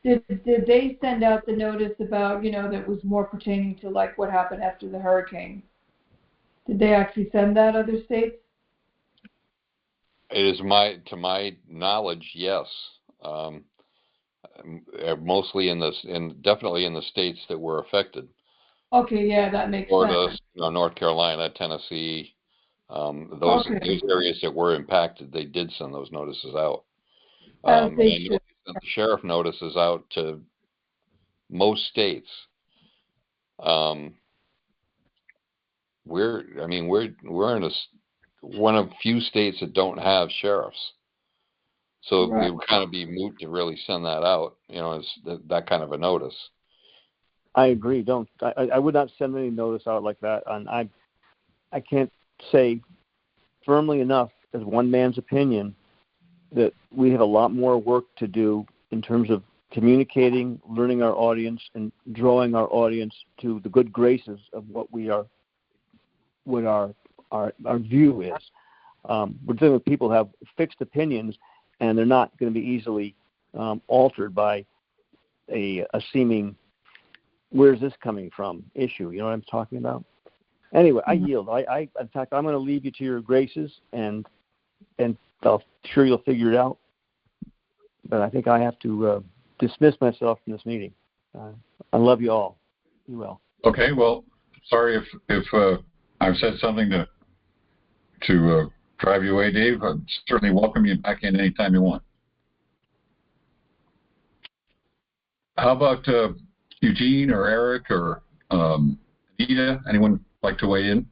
Did they send out the notice about, that was more pertaining to what happened after the hurricane? Did they actually send that, other states? It is to my knowledge, yes. Mostly definitely in the states that were affected. Okay, yeah, that makes Florida, sense. North Carolina, Tennessee, these areas that were impacted, they did send those notices out. They sent the sheriff notices out to most states. We're in one of few states that don't have sheriffs, so right. It would kind of be moot to really send that out. As that kind of a notice. I agree. I would not send any notice out like that. And I can't say firmly enough, as one man's opinion, that we have a lot more work to do in terms of communicating, learning our audience, and drawing our audience to the good graces of what our view is. We're dealing with people who have fixed opinions, and they're not going to be easily altered by a seeming "where's this coming from" issue. You know what I'm talking about? Anyway, I yield. In fact, I'm going to leave you to your graces, and I'm sure you'll figure it out. But I think I have to dismiss myself from this meeting. I love you all. You will. Okay. Well, sorry if I've said something to drive you away, Dave. I'd certainly welcome you back in anytime you want. How about Eugene or Eric or Anita? Anyone like to weigh in?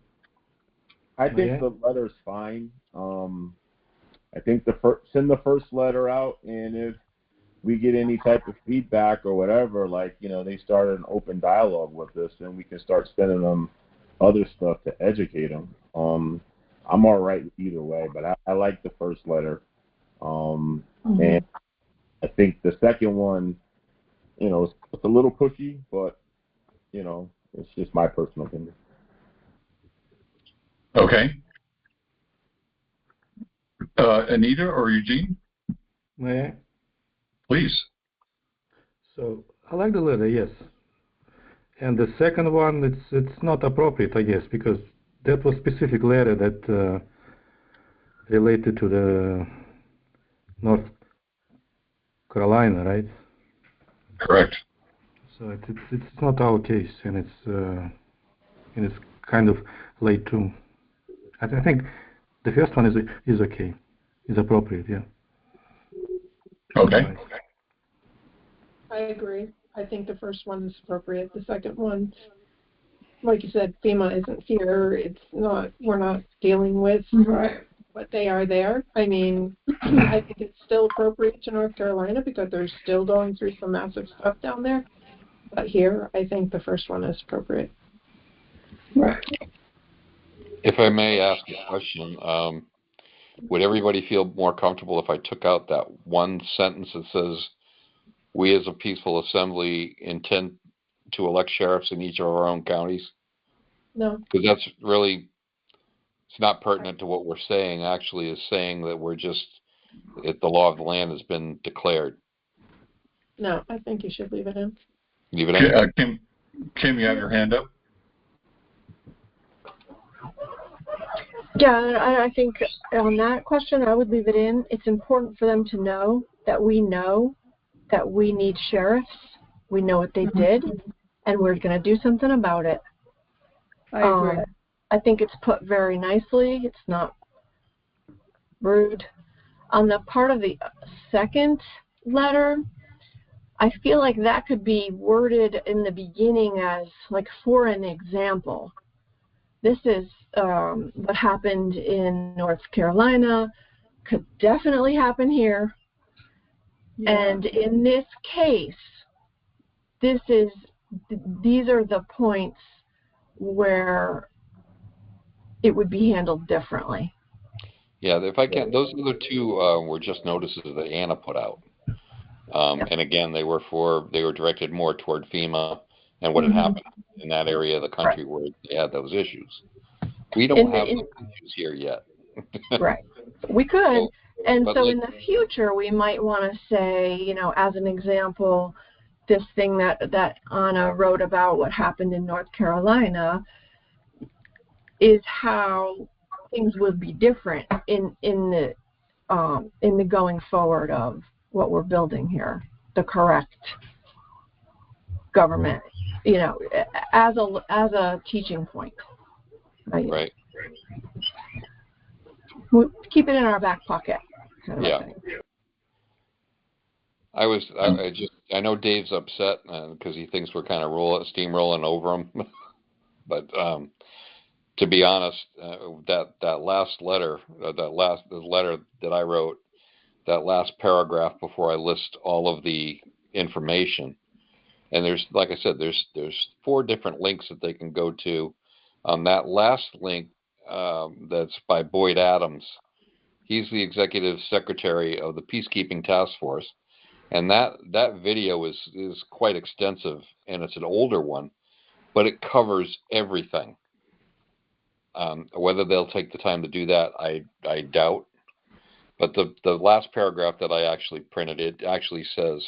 I think the letter's fine. I think send the first letter out, and if we get any type of feedback or whatever, they started an open dialogue with us, then we can start sending them other stuff to educate them. I'm all right either way, but I like the first letter. And I think the second one, it's a little pushy, but, it's just my personal opinion. Okay. Anita or Eugene? May I? Please. So I like the letter, yes. And the second one, it's not appropriate, I guess, because that was specific letter that related to the North Carolina, right? Correct. So it's not our case, and it's kind of late too. I think the first one is okay, is appropriate, yeah. Okay. Right. I agree. I think the first one is appropriate. The second one, like you said, FEMA isn't here. It's not. We're not dealing with what they are there. I mean, I think it's still appropriate to North Carolina because they're still going through some massive stuff down there. But here, I think the first one is appropriate. Right. If I may ask a question, would everybody feel more comfortable if I took out that one sentence that says, "We as a peaceful assembly intend to elect sheriffs in each of our own counties"? No. Because that's really, it's not pertinent to what we're saying. Actually, is saying that we're just, the law of the land has been declared. No, I think you should leave it in. Leave it in. Kim, you have your hand up? Yeah, I think on that question, I would leave it in. It's important for them to know that we need sheriffs. We know what they did, and we're going to do something about it. I agree. I think it's put very nicely. It's not rude. On the part of the second letter, I feel like that could be worded in the beginning as, like, for an example. This is what happened in North Carolina, could definitely happen here. Yeah. And in this case, these are the points where it would be handled differently. Yeah, if I can, those other two were just notices that Anna put out. And again, they were directed more toward FEMA and what had happened in that area of the country where they had those issues. We don't have those issues here yet. Right. We could. So like, in the future, we might want to say, as an example, this thing that Anna wrote about what happened in North Carolina is how things would be different in the going forward of what we're building here, the correct government, as a teaching point. Right. We'll keep it in our back pocket. Yeah. I know Dave's upset because he thinks we're kind of steamrolling over him, but to be honest, that last letter, the letter that I wrote, that last paragraph before I list all of the information, and there's, like I said, there's 4 different links that they can go to. That last link that's by Boyd Adams. He's the executive secretary of the Peacekeeping Task Force, and that video is quite extensive, and it's an older one, but it covers everything. Whether they'll take the time to do that, I doubt. But the last paragraph that I actually printed, it actually says,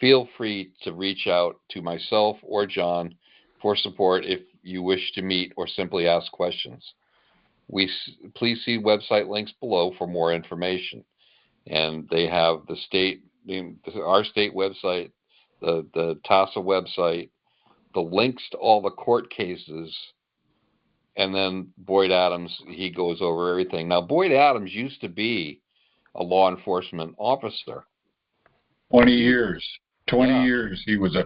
"Feel free to reach out to myself or John for support if you wish to meet or simply ask questions. Please see website links below for more information." And they have our state website, the TASA website, the links to all the court cases, and then Boyd Adams, he goes over everything. Now, Boyd Adams used to be a law enforcement officer. 20 years. 20 years he was a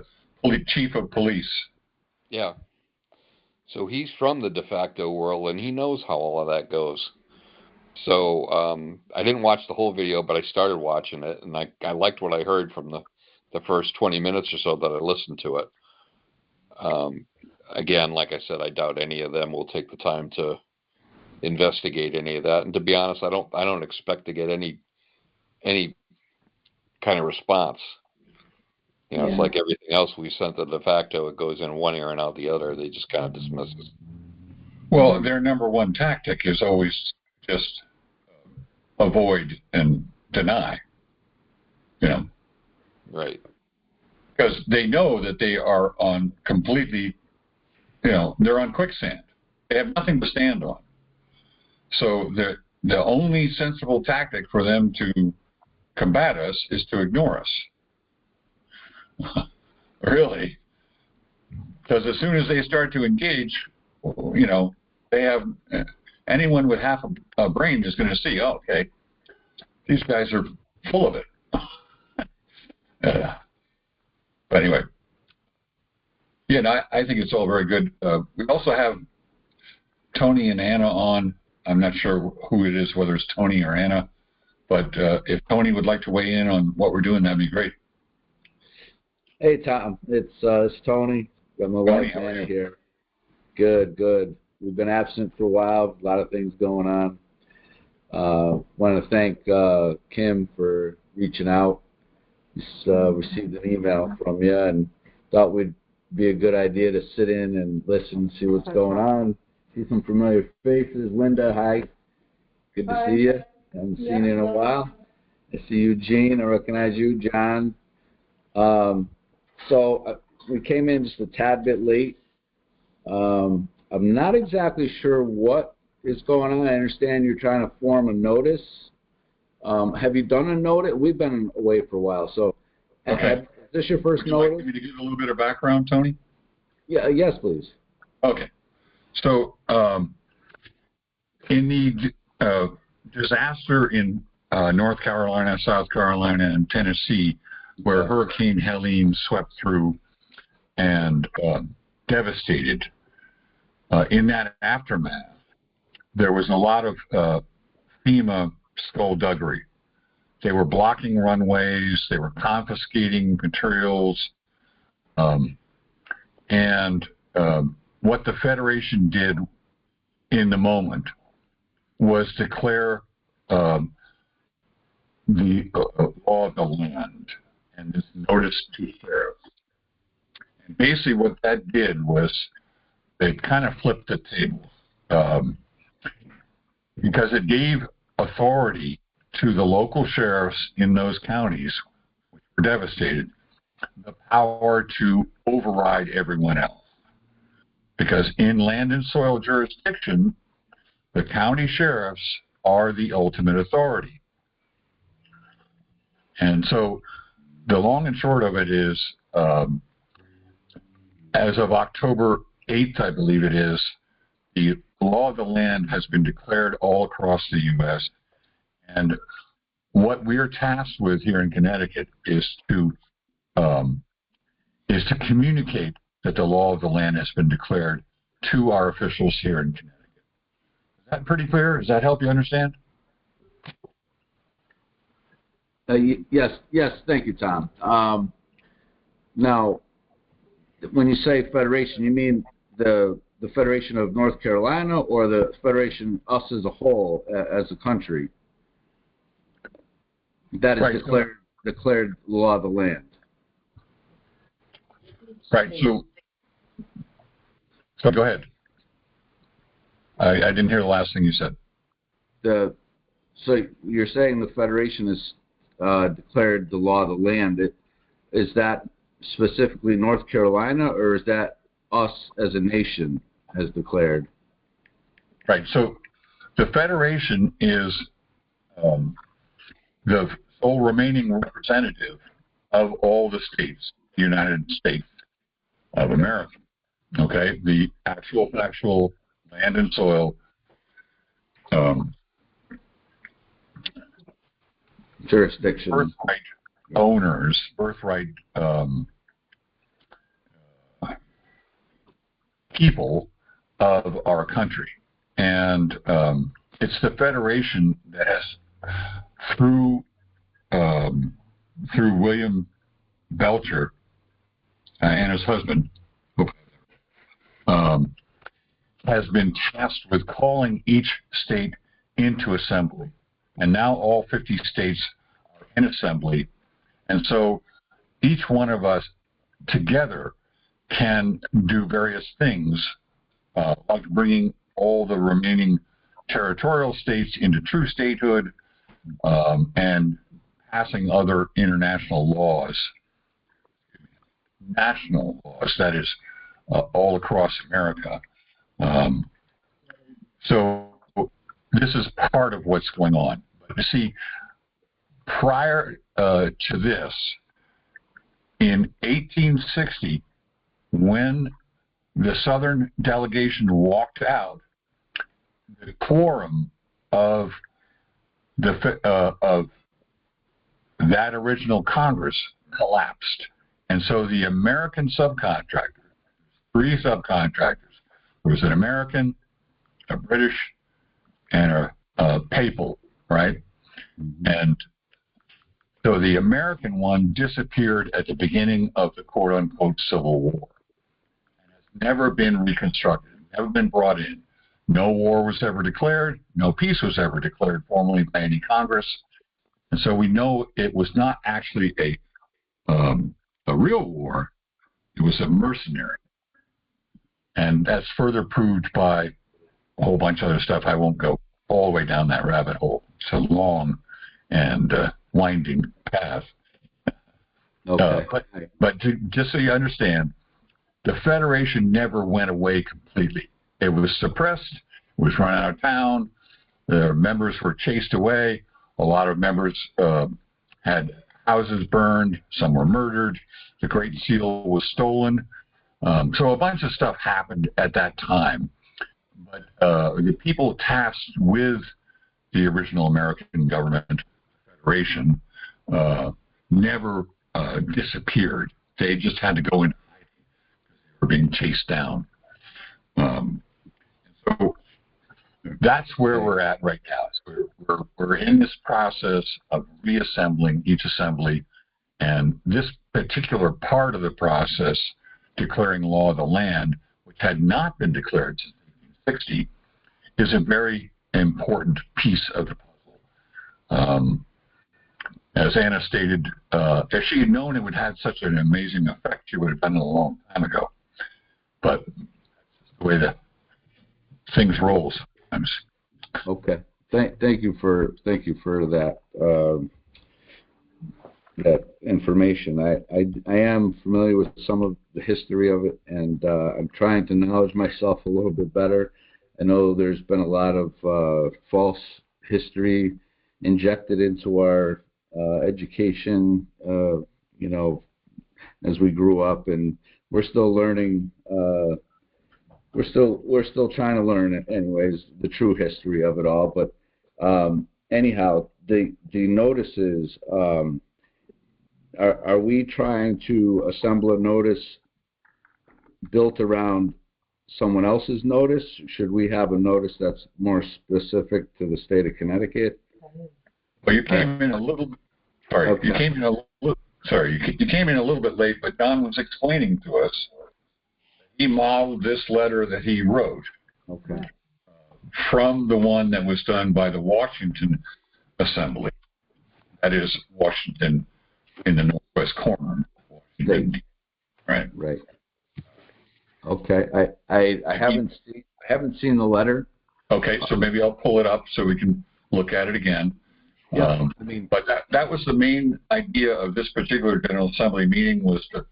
chief of police. Yeah. So he's from the de facto world, and he knows how all of that goes. So I didn't watch the whole video, but I started watching it, and I liked what I heard from the first 20 minutes or so that I listened to it. Again, like I said, I doubt any of them will take the time to investigate any of that. And to be honest, I don't expect to get any kind of response. It's like everything else we sent to the de facto. It goes in one ear and out the other. They just kind of dismiss it. Well, their number one tactic is always just avoid and deny. Right. Because they know that they are on completely, they're on quicksand. They have nothing to stand on. So the only sensible tactic for them to combat us is to ignore us. Really. Because as soon as they start to engage, they have, anyone with half a brain is going to see, okay, these guys are full of it. But anyway, I think it's all very good. We also have Tony and Anna on. I'm not sure who it is, whether it's Tony or Anna, but if Tony would like to weigh in on what we're doing, that'd be great. Hey, Tom, it's Tony. Got my wife Anna here. Good. We've been absent for a while. A lot of things going on. Want to thank Kim for reaching out. Just received an email from you and thought we'd be a good idea to sit in and listen and see what's going on. See some familiar faces. Linda, hi. Good to see you. Haven't seen you in a while. I see you, Gene. I recognize you, John. So we came in just a tad bit late. I'm not exactly sure what is going on. I understand you're trying to form a notice. Have you done a notice? We've been away for a while, so okay. Is this your first notice? Would you like me to give a little bit of background, Tony? Yeah, yes, please. Okay. So in the disaster in North Carolina, South Carolina, and Tennessee, where Hurricane Helene swept through and devastated, in that aftermath, there was a lot of FEMA skullduggery. They were blocking runways, they were confiscating materials, and what the Federation did in the moment was declare the law of the land and this notice to sheriffs. And basically what that did was it kind of flipped the table because it gave authority to the local sheriffs in those counties, which were devastated, the power to override everyone else. Because in land and soil jurisdiction, the county sheriffs are the ultimate authority. And so the long and short of it is, as of October 8th, I believe it is, the law of the land has been declared all across the U.S. And what we're tasked with here in Connecticut is to communicate that the law of the land has been declared to our officials here in Connecticut. Is that pretty clear? Does that help you understand? Yes, thank you, Tom. Now, when you say federation, you mean the Federation of North Carolina or the Federation, us as a whole, as a country? That is right. declared law of the land. Right. So go ahead. I didn't hear the last thing you said. So you're saying the Federation has declared the law of the land. Is that specifically North Carolina, or is that us as a nation has declared? Right. So the Federation is the sole remaining representative of all the states, the United States of America. Okay? The actual land and soil jurisdiction, birthright owners, birthright people of our country. And it's the Federation that has, through William Belcher and his husband, has been tasked with calling each state into assembly. And now all 50 states are in assembly. And so each one of us together can do various things, like bringing all the remaining territorial states into true statehood, and passing other international laws, national laws, that is, all across America. So this is part of what's going on. But you see, prior to this, in 1860, when the Southern delegation walked out, the quorum of that original Congress collapsed. And so the American subcontractors, 3 subcontractors, there was an American, a British, and a papal, right? Mm-hmm. And so the American one disappeared at the beginning of the quote-unquote Civil War and has never been reconstructed, never been brought in. No war was ever declared. No peace was ever declared formally by any Congress. And so we know it was not actually a real war. It was a mercenary. And that's further proved by a whole bunch of other stuff. I won't go all the way down that rabbit hole. It's a long and winding path. Okay. But just so you understand, the Federation never went away completely. It was suppressed. It was run out of town. The members were chased away. A lot of members had houses burned. Some were murdered. The Great Seal was stolen. So a bunch of stuff happened at that time. But the people tasked with the original American government Federation never disappeared. They just had to go in hiding because they were being chased down. So that's where we're at right now. So we're in this process of reassembling each assembly, and this particular part of the process, declaring law of the land, which had not been declared since 1960, is a very important piece of the puzzle. As Anna stated, if she had known it would have such an amazing effect, she would have done it a long time ago. But that's just the way that things roll sometimes. Okay. Thank you for that that information. I am familiar with some of the history of it, and I'm trying to knowledge myself a little bit better. I know there's been a lot of false history injected into our education, as we grew up, and we're still learning. We're still trying to learn it, anyways, the true history of it all. But anyhow, the notices. Are we trying to assemble a notice built around someone else's notice? Should we have a notice that's more specific to the state of Connecticut? Well, you came in a little. Sorry, okay. You came in a little. Sorry, you came in a little bit late, but Don was explaining to us. He modeled this letter that he wrote. Okay. From the one that was done by the Washington Assembly. That is Washington, in the northwest corner of Washington. Right. Right. Okay. I haven't seen the letter. Okay, so maybe I'll pull it up so we can look at it again. Yeah. But that was the main idea of this particular General Assembly meeting, was to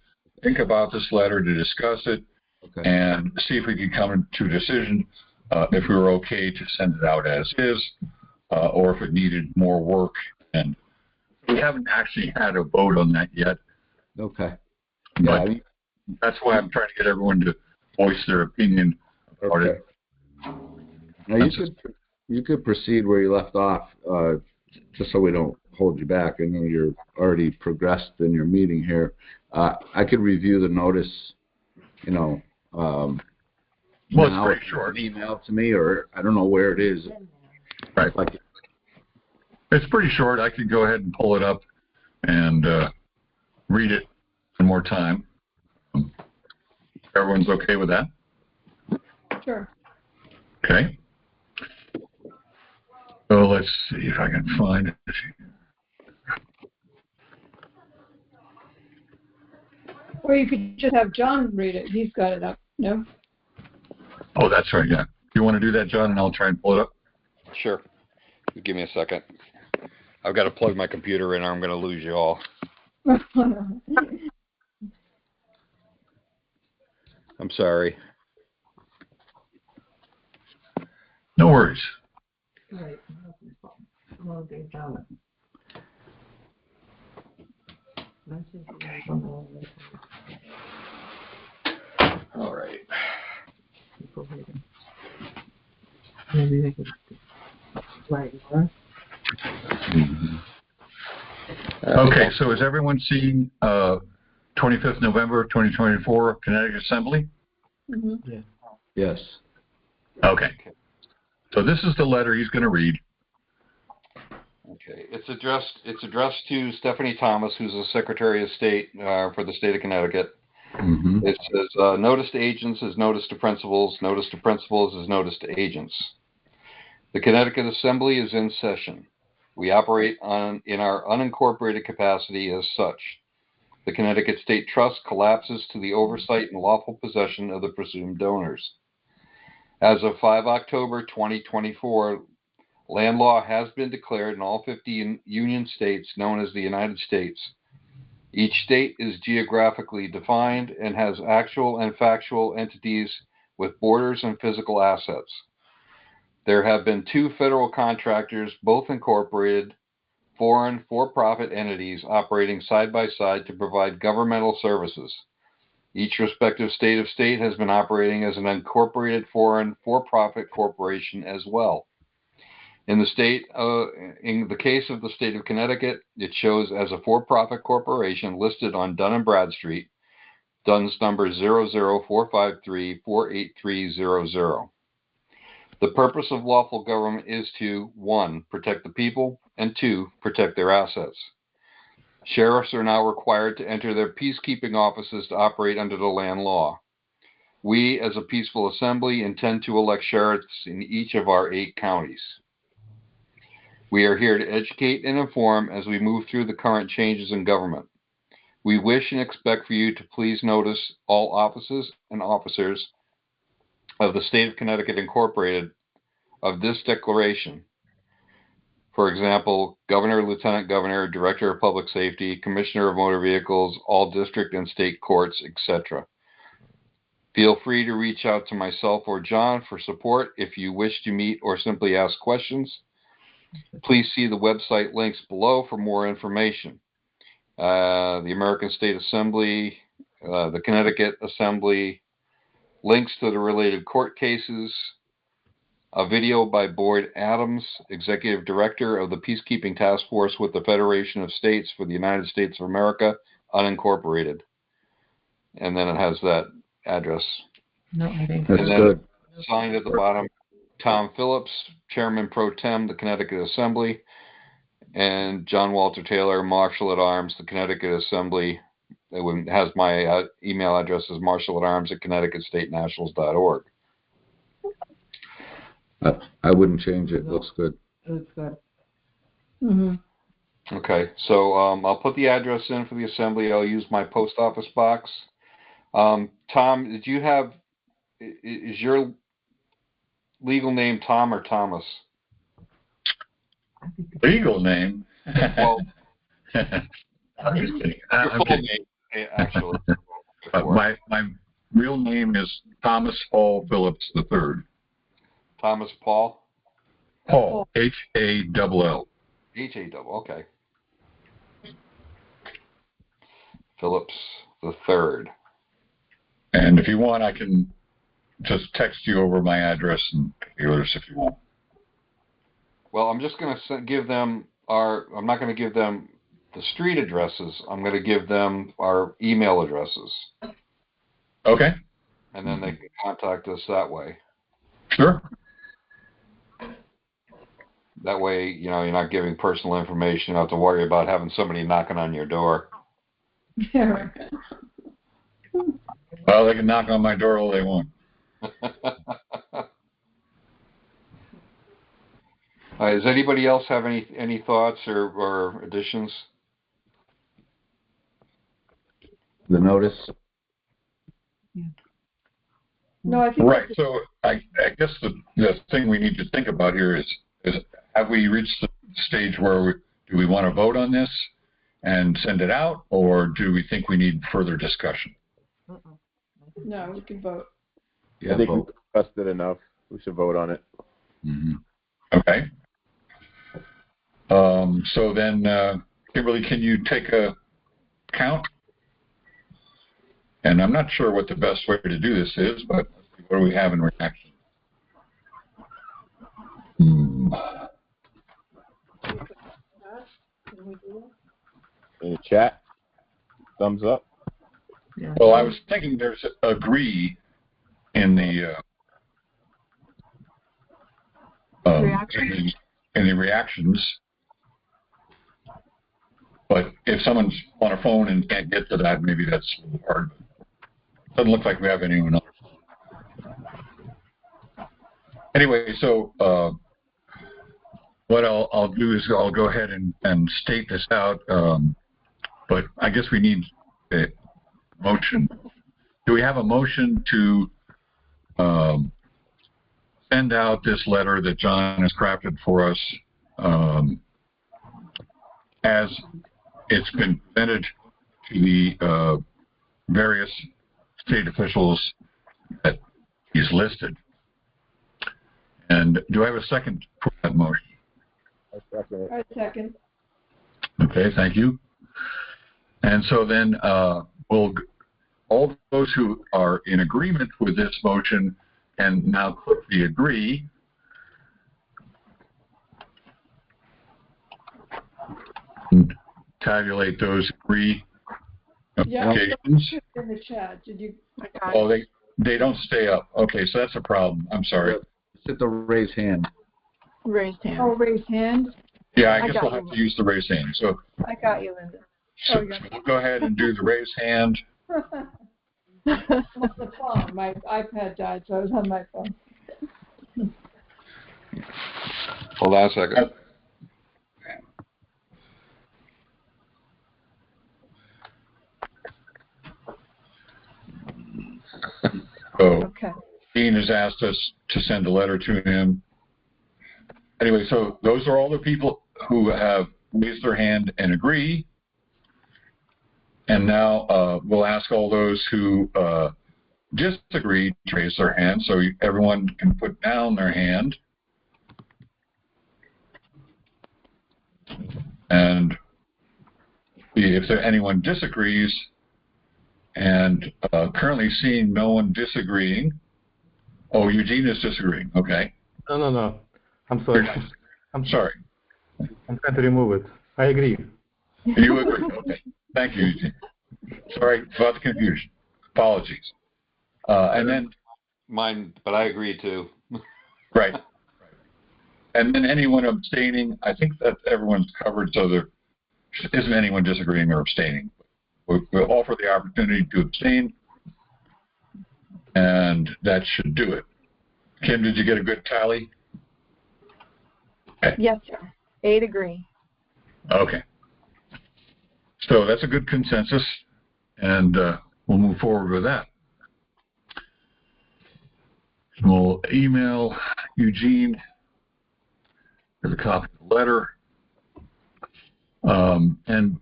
think about this letter, to discuss it, okay, and see if we could come to a decision if we were okay to send it out as is, or if it needed more work. And we haven't actually had a vote on that yet. Okay. But that's why I'm trying to get everyone to voice their opinion about it. Now you could proceed where you left off, just so we don't hold you back. I know you're already progressed in your meeting here. I could review the notice, well, it's pretty short. Email to me, or I don't know where it is. Right. It's pretty short. I could go ahead and pull it up and read it one more time. Everyone's okay with that? Sure. Okay. So let's see if I can find it. Or you could just have John read it. He's got it up. No? Oh, that's right, yeah. You want to do that, John, and I'll try and pull it up? Sure. Give me a second. I've got to plug my computer in or I'm going to lose you all. I'm sorry. No worries. All right. Okay, so is everyone seeing 25th November 2024 Connecticut Assembly? Mm-hmm. Yeah. Yes. Okay. So this is the letter he's going to read. Okay. It's addressed to Stephanie Thomas, who's the Secretary of State for the state of Connecticut. Mm-hmm. It says notice to agents is notice to principals. Notice to principals is notice to agents. The Connecticut Assembly is in session. We operate in our unincorporated capacity as such. The Connecticut State Trust collapses to the oversight and lawful possession of the presumed donors. As of 5 October 2024, land law has been declared in all 50 Union states known as the United States. Each state is geographically defined and has actual and factual entities with borders and physical assets. There have been 2 federal contractors, both incorporated, foreign for-profit entities operating side by side to provide governmental services. Each respective state has been operating as an incorporated foreign for-profit corporation as well. In the case of the state of Connecticut, it shows as a for-profit corporation listed on Dun & Bradstreet, DUNS number 00453-48300. The purpose of lawful government is to 1. Protect the people, and 2. Protect their assets. Sheriffs are now required to enter their peacekeeping offices to operate under the land law. We, as a peaceful assembly, intend to elect sheriffs in each of our 8 counties. We are here to educate and inform as we move through the current changes in government. We wish and expect for you to please notice all offices and officers of the State of Connecticut Incorporated of this declaration. For example, Governor, Lieutenant Governor, Director of Public Safety, Commissioner of Motor Vehicles, all district and state courts, etc. Feel free to reach out to myself or John for support if you wish to meet or simply ask questions. Please see the website links below for more information. The American State Assembly, the Connecticut Assembly, links to the related court cases, a video by Boyd Adams, Executive Director of the Peacekeeping Task Force with the Federation of States for the United States of America, unincorporated. And then it has that address. No, I think That's good. Signed at the bottom, Tom Phillips, Chairman Pro Tem, the Connecticut Assembly, and John Walter Taylor, Marshal at Arms, the Connecticut Assembly. It has my email address as marshalat.arms@connecticutstatenationals.org. I wouldn't change it. Looks good. Looks good. Mm-hmm. Okay, so I'll put the address in for the assembly. I'll use my post office box. Tom, did you have? Is your legal name Tom or Thomas? Legal name? Well, I'm just kidding. Your I'm full kidding. name, actually. My real name is Thomas Paul Phillips III. Thomas Paul? Paul, H-A-L-L. H-A-double, okay. Phillips III. And if you want, I can just text you over my address and yours if you want. Well, I'm just going to give them I'm not going to give them the street addresses. I'm going to give them our email addresses. Okay. And then they can contact us that way. Sure. That way, you're not giving personal information. You don't have to worry about having somebody knocking on your door. Yeah. Well, they can knock on my door all they want. Does anybody else have any thoughts or additions? The notice? No, I think Right. So I guess the thing we need to think about here is have we reached the stage where do we want to vote on this and send it out, or do we think we need further discussion? no, we can vote. Yeah, I think vote. we discussed it enough. We should vote on it. Mm-hmm. Okay. So then, Kimberly, can you take a count? And I'm not sure what the best way to do this is, but what do we have in reaction? In the chat, thumbs up. Yeah. Well, I was thinking there's agree in the in the reactions, but if someone's on a phone and can't get to that, maybe that's a little hard. Doesn't look like we have anyone else. Anyway, so what I'll do is I'll go ahead and state this out, but I guess we need a motion. Do we have a motion to send out this letter that John has crafted for us as it's been presented to the various state officials that he's listed? And do I have a second for that motion? I second. Okay, thank you. And so then all those who are in agreement with this motion and now quickly agree. And tabulate those agree applications. Yeah, in the chat. Did you? Oh, they don't stay up. Okay, so that's a problem. I'm sorry. Hit the raise hand. Raised hand. Oh, raise hand. Yeah, I guess we'll have to use the raise hand. So, I got you, Linda. so we'll go ahead and do the raise hand. On the phone. My iPad died, so I was on my phone. Hold on a second. So Okay. Dean has asked us to send a letter to him. Anyway, so those are all the people who have raised their hand and agree. And now we'll ask all those who disagree to raise their hand, so everyone can put down their hand. And if anyone disagrees, and currently seeing no one disagreeing. Oh, Eugene is disagreeing. Okay. No. I'm sorry. I'm sorry. I'm trying to remove it. I agree. You agree. Okay. Thank you, Eugene. Sorry about the confusion. Apologies. And then Mine, but I agree too. right. And then anyone abstaining, I think that everyone's covered, so there isn't anyone disagreeing or abstaining. We'll offer the opportunity to abstain, and that should do it. Kim, did you get a good tally? Okay. Yes, sir. 8 agree. Okay. So that's a good consensus, and we'll move forward with that. We'll email Eugene with a copy of the letter, and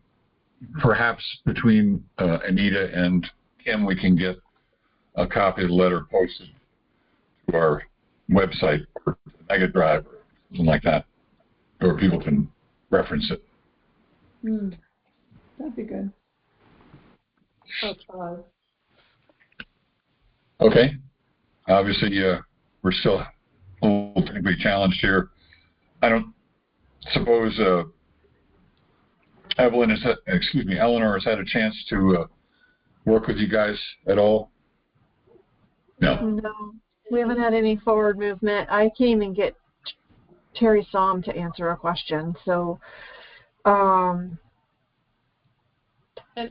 perhaps between Anita and Kim, we can get a copy of the letter posted to our website or Mega Drive or something like that, or people can reference it. That'd be good. Okay. Obviously, we're still a little technically challenged here. I don't suppose Eleanor has had a chance to work with you guys at all? No. No, we haven't had any forward movement. I can't even get Terry Somm to answer a question. So, and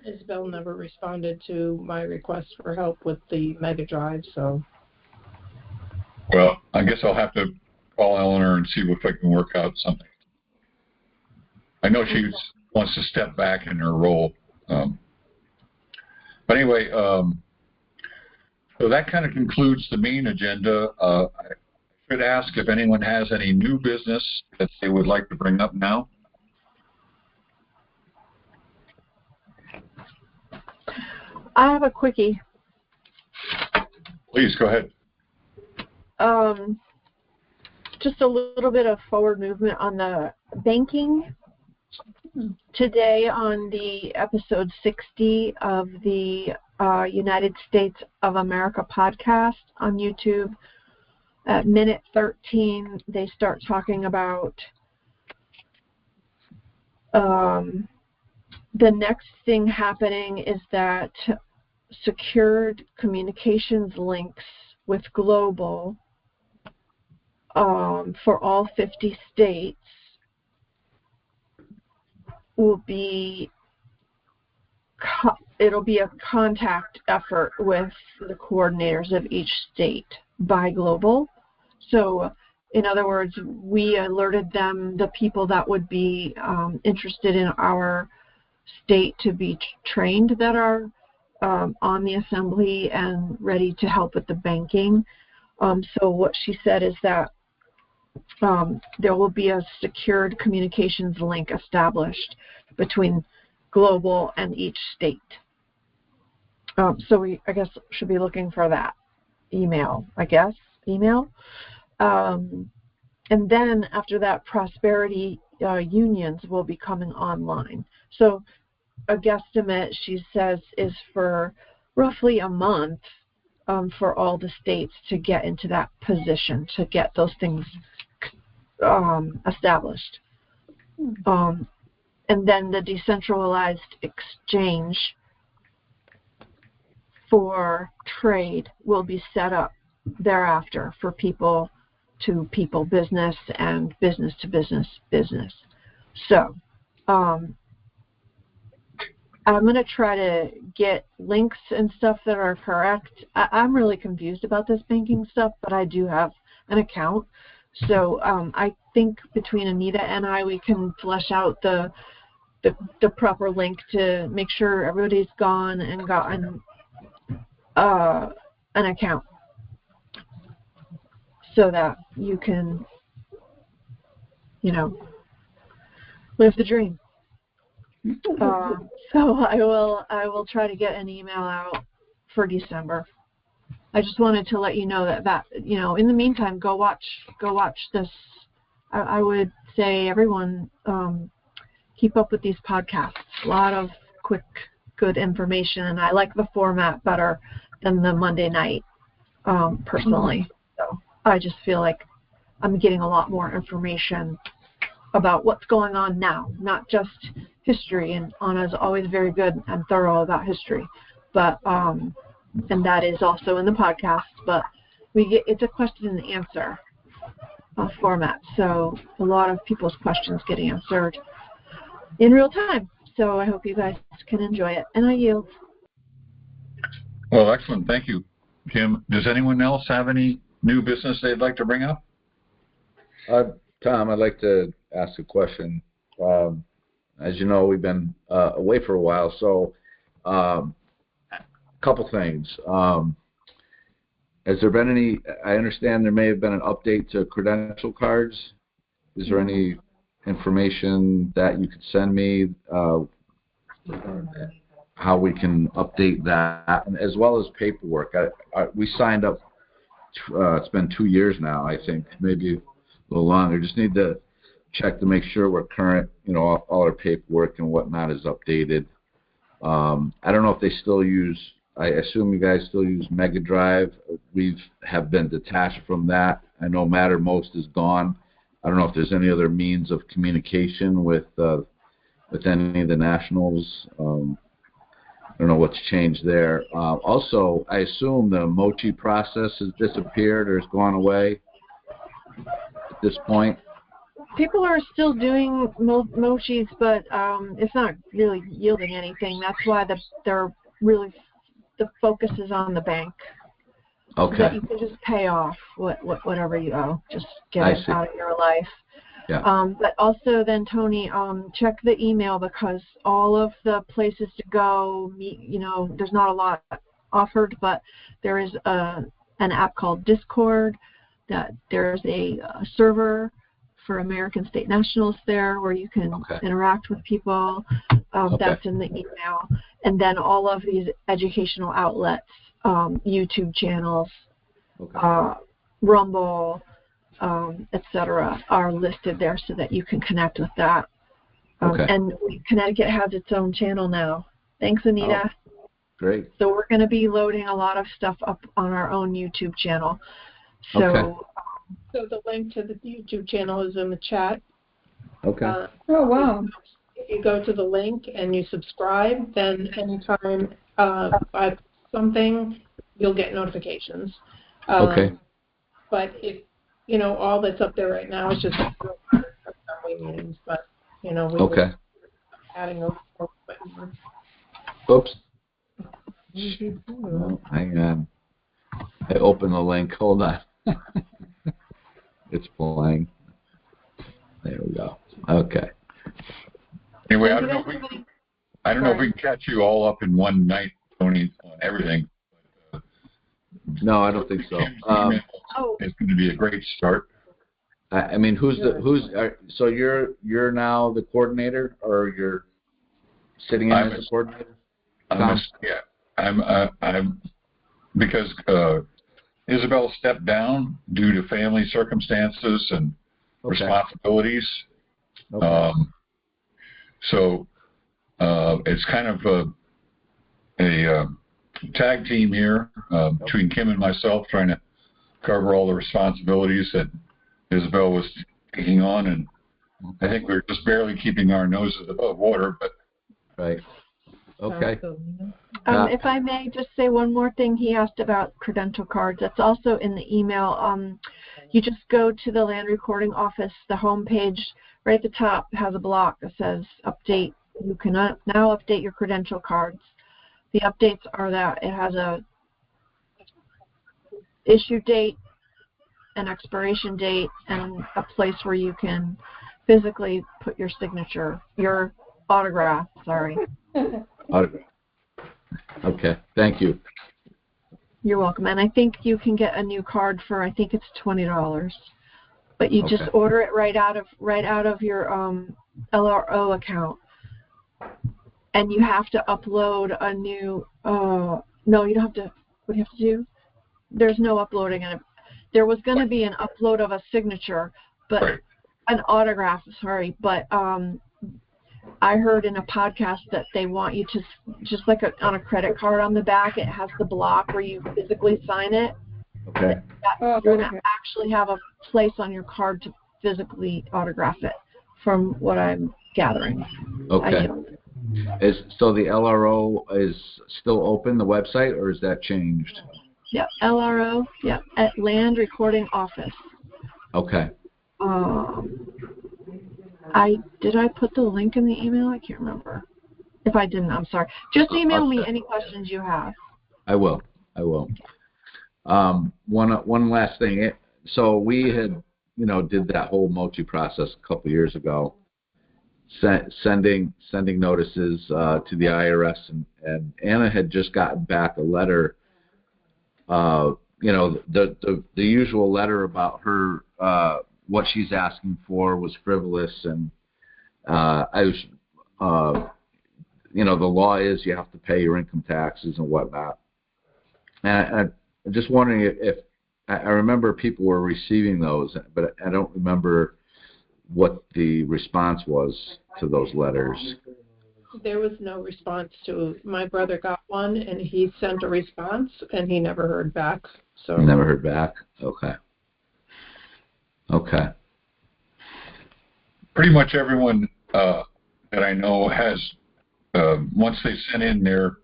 Isabel never responded to my request for help with the Mega Drive, so. Well, I guess I'll have to call Eleanor and see if I can work out something. I know she wants to step back in her role. But anyway, so that kind of concludes the main agenda. I should ask if anyone has any new business that they would like to bring up now. I have a quickie. Please, go ahead. Just a little bit of forward movement on the banking. Today on the episode 60 of the United States of America podcast on YouTube, at minute 13, they start talking about the next thing happening is that secured communications links with Global for all 50 states will be it'll be a contact effort with the coordinators of each state by global. So in other words, we alerted them, the people that would be interested in our state to be trained that are on the assembly and ready to help with the banking. So what she said is that there will be a secured communications link established between global and each state. So we, I guess, should be looking for that email, and then after that, prosperity unions will be coming online. So a guesstimate, she says, is for roughly a month for all the states to get into that position, to get those things established. And then the decentralized exchange for trade will be set up thereafter for people to people business and business to business business. So I'm going to try to get links and stuff that are correct. I'm really confused about this banking stuff, but I do have an account. So I think between Anita and I, we can flesh out the proper link to make sure everybody's gone and gotten an account, so that you can, live the dream. So I will try to get an email out for December. I just wanted to let you know that in the meantime, go watch this. I would say everyone keep up with these podcasts. A lot of quick, good information, and I like the format better than the Monday night personally. So I just feel like I'm getting a lot more information about what's going on now, not just history. And Anna's always very good and thorough about history, but and that is also in the podcast. But it's a question and answer format, so a lot of people's questions get answered in real time. So I hope you guys can enjoy it, and I yield. Well, excellent. Thank you, Kim. Does anyone else have any new business they'd like to bring up? Tom, I'd like to ask a question. As you know, we've been away for a while, so a couple things. Has there been any, I understand there may have been an update to credential cards. Is there any information that you could send me how we can update that, as well as paperwork? We signed up, it's been 2 years now, I think, maybe a little longer. Just need to check to make sure we're current, all our paperwork and whatnot is updated. I don't know if they still use, I assume you guys still use Mega Drive. We have been detached from that. I know Mattermost is gone. I don't know if there's any other means of communication with any of the nationals. I don't know what's changed there. Also, I assume the Mochi process has disappeared or has gone away at this point. People are still doing mochis, but it's not really yielding anything. That's why the focus is on the bank. Okay. So that you can just pay off whatever you owe. Just get it out of your life. Yeah. But also then, Tony, check the email, because all of the places to go, there's not a lot offered, but there is an app called Discord. That there's a server for American State Nationals there where you can interact with people. That's in the email. And then all of these educational outlets, YouTube channels, Rumble, etc., are listed there so that you can connect with that. And Connecticut has its own channel now. Thanks, Anita. Oh, great. So we're going to be loading a lot of stuff up on our own YouTube channel. So, so the link to the YouTube channel is in the chat. Oh, wow. If you go to the link and you subscribe, then anytime I post something, you'll get notifications. But if, all that's up there right now is just assembly meetings, but, we will be adding those. Oops. Oh, hang on. I opened the link. Hold on. It's playing. There we go. Okay. Anyway, I don't know if we can catch you all up in one night, Tony, on everything. No, I don't think so. It's going to be a great start. I mean, so you're now the coordinator, or you're sitting in as a coordinator? I'm because Isabel stepped down due to family circumstances and responsibilities. Okay. So it's kind of a tag team here between Kim and myself, trying to cover all the responsibilities that Isabel was taking on, and I think we're just barely keeping our noses above water. But right. Okay. If I may just say one more thing, he asked about credential cards. That's also in the email. You just go to the land recording office, the home page, right at the top has a block that says update. You can now update your credential cards. The updates are that it has a issue date, an expiration date, and a place where you can physically put your signature, your autograph, sorry. Autograph. Okay, thank you. You're welcome. And I think you can get a new card for, I think it's $20. But you just order it right out of your LRO account. And you have to upload a new, no, you don't have to, what do you have to do? There's no uploading. There was going to be an upload of a signature, but an autograph, sorry, but I heard in a podcast that they want you to, just like on a credit card on the back, it has the block where you physically sign it. Okay. You're going to actually have a place on your card to physically autograph it, from what I'm gathering. Okay. So the LRO is still open, the website, or is that changed? Yeah, LRO, yeah, at Land Recording Office. Okay. Did I put the link in the email? I can't remember. If I didn't, I'm sorry. Just email me any questions you have. I will. One last thing. So we had, did that whole Mochi process a couple of years ago, sending notices to the IRS, and Anna had just gotten back a letter. The usual letter about her, what she's asking for was frivolous, and the law is you have to pay your income taxes and whatnot. And I'm just wondering if I remember people were receiving those, but I don't remember what the response was to those letters. There was no response to. My brother got one, and he sent a response, and he never heard back. So never heard back. Okay. Pretty much everyone that I know has, once they send in their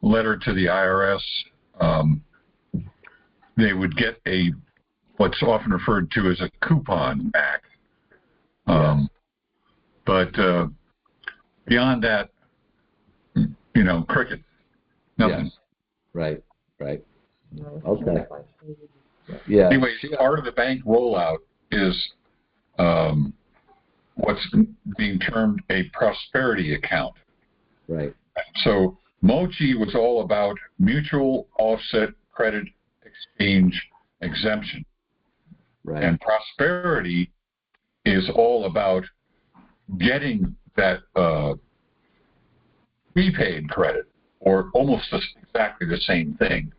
letter to the IRS, they would get what's often referred to as a coupon back. But beyond that, cricket, nothing. Yes. Right. Okay. Yeah. Anyway, part of the bank rollout is what's being termed a prosperity account. Right. So Mochi was all about mutual offset credit exchange exemption. Right. And prosperity is all about getting that prepaid credit, or almost exactly the same thing.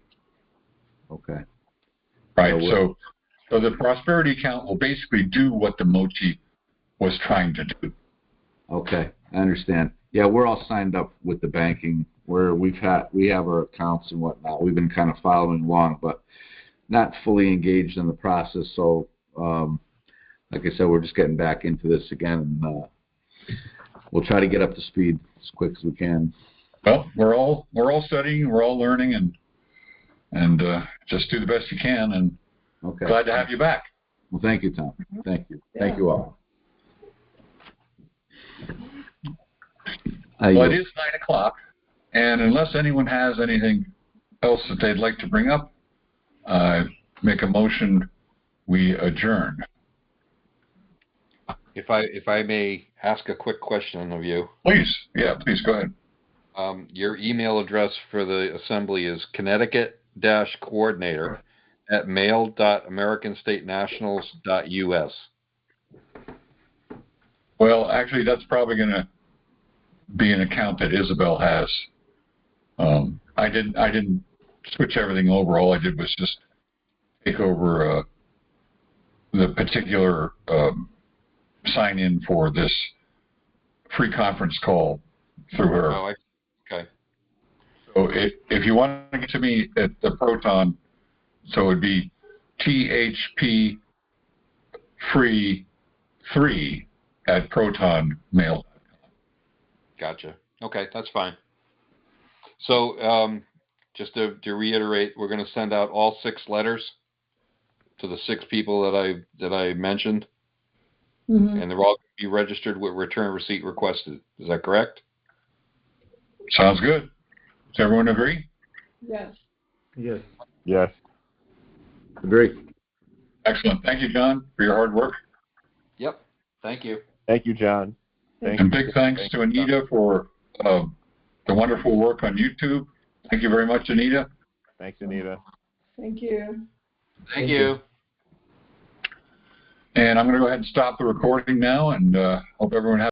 Okay. Right. So the prosperity account will basically do what the Mochi was trying to do. Okay, I understand. Yeah, we're all signed up with the banking where we have our accounts and whatnot. We've been kind of following along, but not fully engaged in the process. So, like I said, we're just getting back into this again, and we'll try to get up to speed as quick as we can. Well, we're all studying, we're all learning, and just do the best you can. And glad to have you back. Well, thank you, Tom. Thank you. Yeah. Thank you all. Well, it is 9:00, And unless anyone has anything else that they'd like to bring up, make a motion, we adjourn. If I may ask a quick question of you. Please, please go ahead. Your email address for the assembly is Connecticut-coordinator@mail.americanstatenationals.us. Well, actually, that's probably going to be an account that Isabel has. I didn't switch everything over. All I did was just take over the particular sign in for this free conference call through her. Oh, okay. So if you want to get to me at the Proton, so it would be THP free 3 at protonmail.com. Gotcha. Okay, that's fine. So just to reiterate, we're going to send out all 6 letters to the 6 people that I mentioned, and they're all going to be registered with return receipt requested. Is that correct? Sounds good. Does everyone agree? Yes. Yes. Yes. Agree. Excellent. Thank you, John, for your hard work. Yep. Thank you. Thank you, John. And big thanks to Anita for the wonderful work on YouTube. Thank you very much, Anita. Thanks, Anita. Thank you. Thank you. And I'm going to go ahead and stop the recording now, and hope everyone has